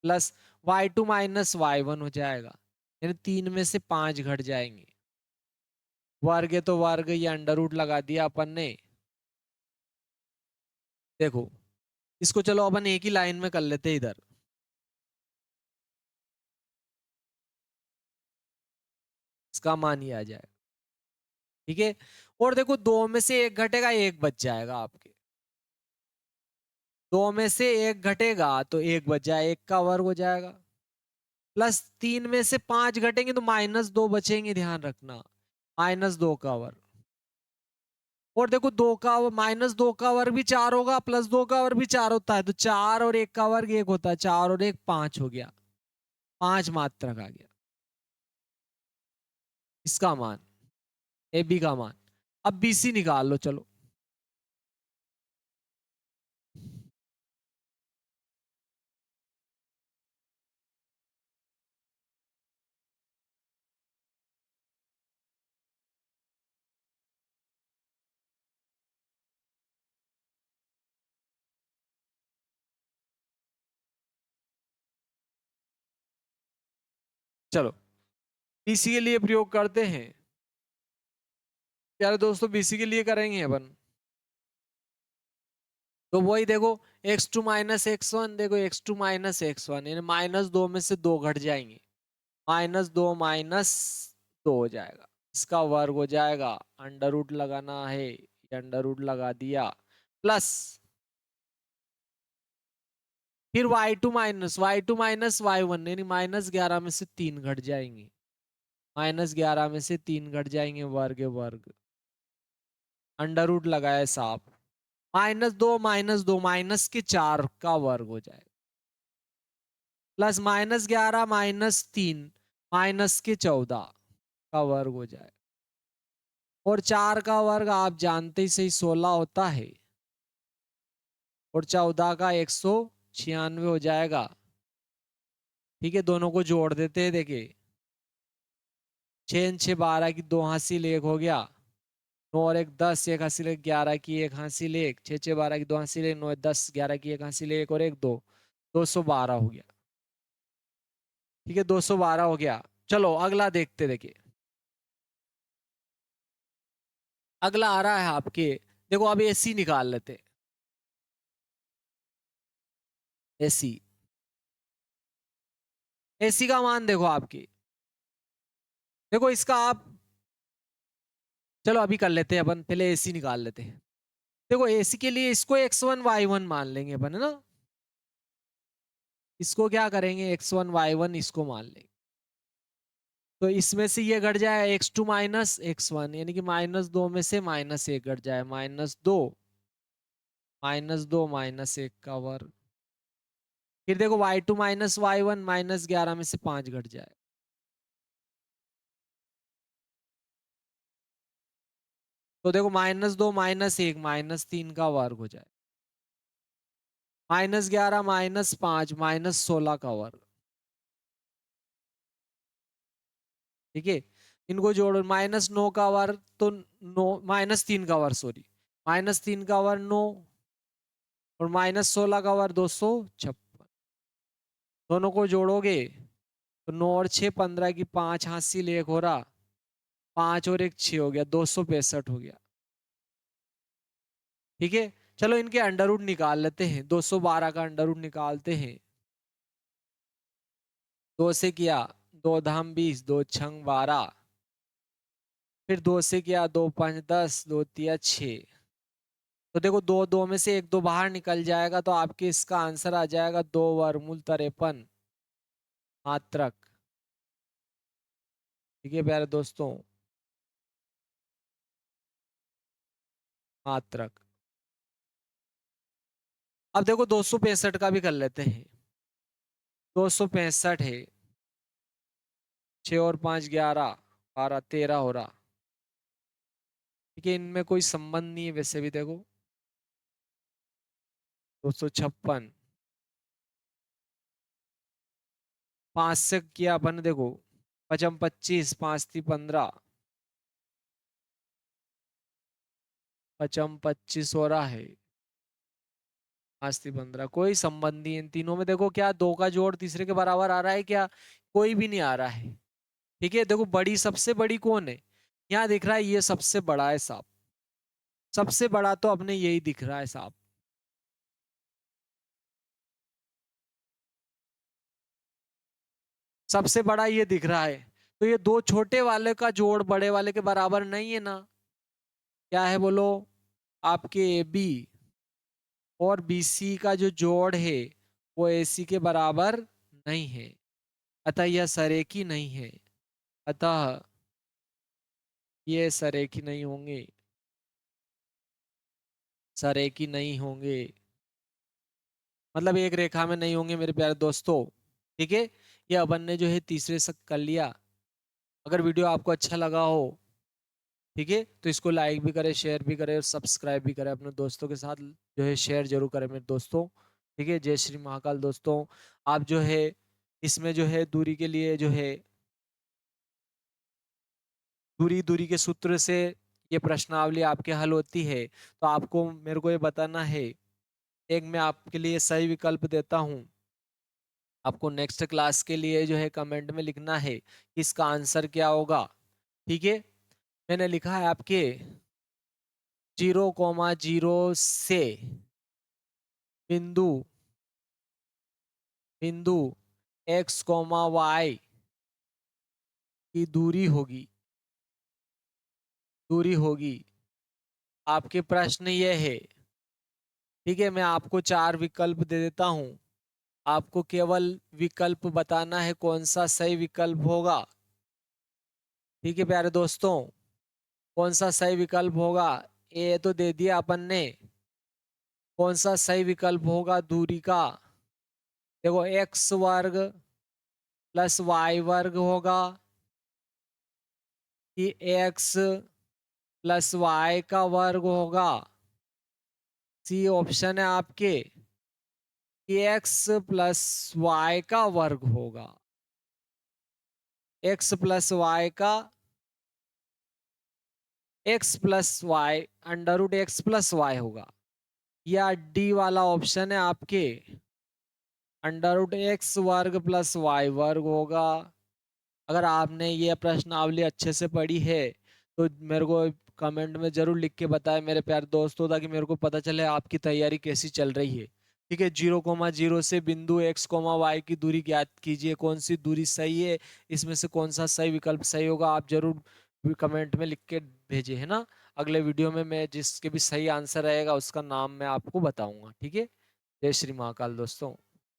प्लस y2 माइनस y1 हो जाएगा, यानी 3 में से 5 घट जाएंगे। वर्ग है तो वर्ग, ये अंडर रूट लगा दिया अपन ने। देखो इसको चलो अपन एक ही लाइन में कर लेते हैं इधर। इसका मान ही आ जाएगा। ठीक है, और देखो 2 में से 1 घटेगा, 1 बच जाएगा आपके। 2 में से 1 घटेगा तो 1 बच जाए, 1 का वर्ग हो जाएगा। प्लस 3 में से 5 घटेंगे तो -2 बचेंगे, ध्यान रखना। -2 का वर्ग। और देखो 2 का -2 का वर्ग भी 4 होगा, +2 का वर्ग भी 4 होता है, तो 4 और 1 का वर्ग 1 होता है। 4 और 1 5 हो गया, 5 मात्रक आ गया इसका मान, ए बी का मान। अब बी सी निकाल लो चलो। चलो बीसी के लिए प्रयोग करते हैं। प्यारे दोस्तों बीसी के लिए करेंगे अपन। तो वही देखो, x2 माइनस x1, देखो x2 माइनस x1 यानी -2 में से 2 घट जाएंगे, -2 हो जाएगा। इसका वर्ग हो जाएगा, अंडर रूट लगाना है, ये अंडर रूट लगा दिया, प्लस फिर y2 माइनस y1 यानी -11 में से 3 घट जाएंगे, -11 में से 3 घट जाएंगे, वर्ग वर्ग, अंडर रूट लगाया साफ, -2 -2 का वर्ग हो जाएगा, प्लस -11 -3 -14 का वर्ग हो जाएगा। और 4 का वर्ग आप जानते ही सही 16 होता है, और 14 का 196 हो जाएगा। ठीक है, दोनों को जोड़ देते हैं। देखिए 6 6 12 की 2 हासिल 1 हो गया, 9 और 1 10, 1 हासिल 1 11 की 1 हासिल 1, 6 6 12 की 2 हासिल 1, 9 10 11 की 1 हासिल 1 और 1 2, 212 हो गया। ठीक है, 212 हो गया। चलो अगला देखते। देखिए अगला आ रहा है आपके, देखो अब एसी निकाल लेते। एसी, एसी का मान देखो आपकी, देखो इसका आप, चलो अभी कर लेते हैं अपन, पहले एसी निकाल लेते हैं। देखो एसी के लिए इसको x1 y1 मान लेंगे अपन, है ना। इसको क्या करेंगे, x1 y1 इसको मान लेंगे। तो इसमें से ये घट जाए x2 माइनस x1, यानी कि -2 में से -1 घट जाए, -2, -2 -1 का वर्ग। फिर देखो y2 माइनस y1, -11 में से 5 घट जाए। तो देखो -2 -1 -3 का वर्ग हो जाए, -11 -5 -16 का वर्ग। ठीक है, इनको जोड़ो, -9 का वर्ग तो 9, -3 का वर्ग सॉरी, -3 का वर्ग 9 और -16 का वर्ग 256। दोनों को जोड़ोगे तो 9 और 6 15 की 5 हासिल 1 हो रहा, 5 और 1 6 हो गया, 265 हो गया। ठीक है, चलो इनके अंडर रूट निकाल लेते हैं। 212 का अंडर रूट निकालते हैं। 2 से किया 2 धाम 20, 2 छंग 12, फिर 2 से किया 2 5 10, 2 तिया 6। तो देखो 2 2 में से 1 2 बाहर निकल जाएगा, तो आपके इसका आंसर आ जाएगा 2 वर्गमूल 53 मात्रक। ठीक है प्यारे दोस्तों, मात्रक। अब देखो 265 का भी कर लेते हैं। 265 है, 6 और 5 11, 12 13 हो रहा। ठीक है, इनमें कोई संबंध नहीं है वैसे भी। देखो 256, 5 से किया अपन, देखो 5 25, 5 3 15, 5 25 हो रहा है, 5 3 15, कोई संबंध नहीं है इन तीनों में। देखो क्या दो का जोड़ तीसरे के बराबर आ रहा है क्या, कोई भी नहीं आ रहा है। ठीक है, देखो बड़ी, सबसे बड़ी कौन है, यहाँ दिख रहा है ये सबसे बड़ा है साहब, सबसे बड़ा तो अपने यही दिख रहा है साहब। सबसे बड़ा ये दिख रहा है, तो ये दो छोटे वाले का जोड़ बड़े वाले के बराबर नहीं है ना। क्या है बोलो, आपके ए बी और बी सी का जो जोड़ है वो ए सी के बराबर नहीं है, अतः यह सरेखी नहीं है। अतः ये सरेखी नहीं होंगे, सरेखी नहीं होंगे, मतलब एक रेखा में नहीं होंगे मेरे प्यारे दोस्तों। ठीक है, ये अपन ने जो है तीसरे से कर लिया। अगर वीडियो आपको अच्छा लगा हो, ठीक है, तो इसको लाइक भी करें, शेयर भी करें और सब्सक्राइब भी करें, अपने दोस्तों के साथ जो है शेयर जरूर करें मेरे दोस्तों। ठीक है, जय श्री महाकाल दोस्तों। आप जो है इसमें जो है दूरी के लिए जो है दूरी दूरी के सूत्र से ये प्रश्नावली आपके हल होती है, तो आपको मेरे को ये बताना है। एक मैं आपके लिए सही विकल्प देता हूँ, आपको नेक्स्ट क्लास के लिए जो है कमेंट में लिखना है कि इसका आंसर क्या होगा। ठीक है, मैंने लिखा है आपके 0,0 से बिंदु बिंदु x, y की दूरी होगी। आपके प्रश्न ये है, ठीक है, मैं आपको 4 विकल्प दे देता हूं, आपको केवल विकल्प बताना है कौन सा सही विकल्प होगा। ठीक है प्यारे दोस्तों, कौन सा सही विकल्प होगा, ए तो दे दिया अपन ने, कौन सा सही विकल्प होगा दूरी का। देखो x वर्ग प्लस y वर्ग होगा कि x प्लस वाई का वर्ग होगा। सी ऑप्शन है आपके एक्स प्लस वाई का वर्ग होगा। एक्स प्लस वाई का X plus Y under root X plus Y होगा, या डी वाला ऑप्शन है आपके अंडर रूट एक्स वर्ग प्लस वाई वर्ग होगा। अगर आपने ये प्रश्नावली अच्छे से पढ़ी है तो मेरे को कमेंट में जरूर लिख के बताएं मेरे प्यारे दोस्तों, ताकि मेरे को पता चले आपकी तैयारी कैसी चल रही है। ठीक है, 0,0 से बिंदु एक्स कोमा वाई की दूरी ज्ञात कीजिए, कौन सी दूरी सही है, इसमें से कौन सा सही विकल्प सही होगा, आप जरूर कमेंट में लिख के भेजिए, है ना। अगले वीडियो में मैं जिसके भी सही आंसर रहेगा उसका नाम मैं आपको बताऊंगा। ठीक है, जय श्री महाकाल दोस्तों।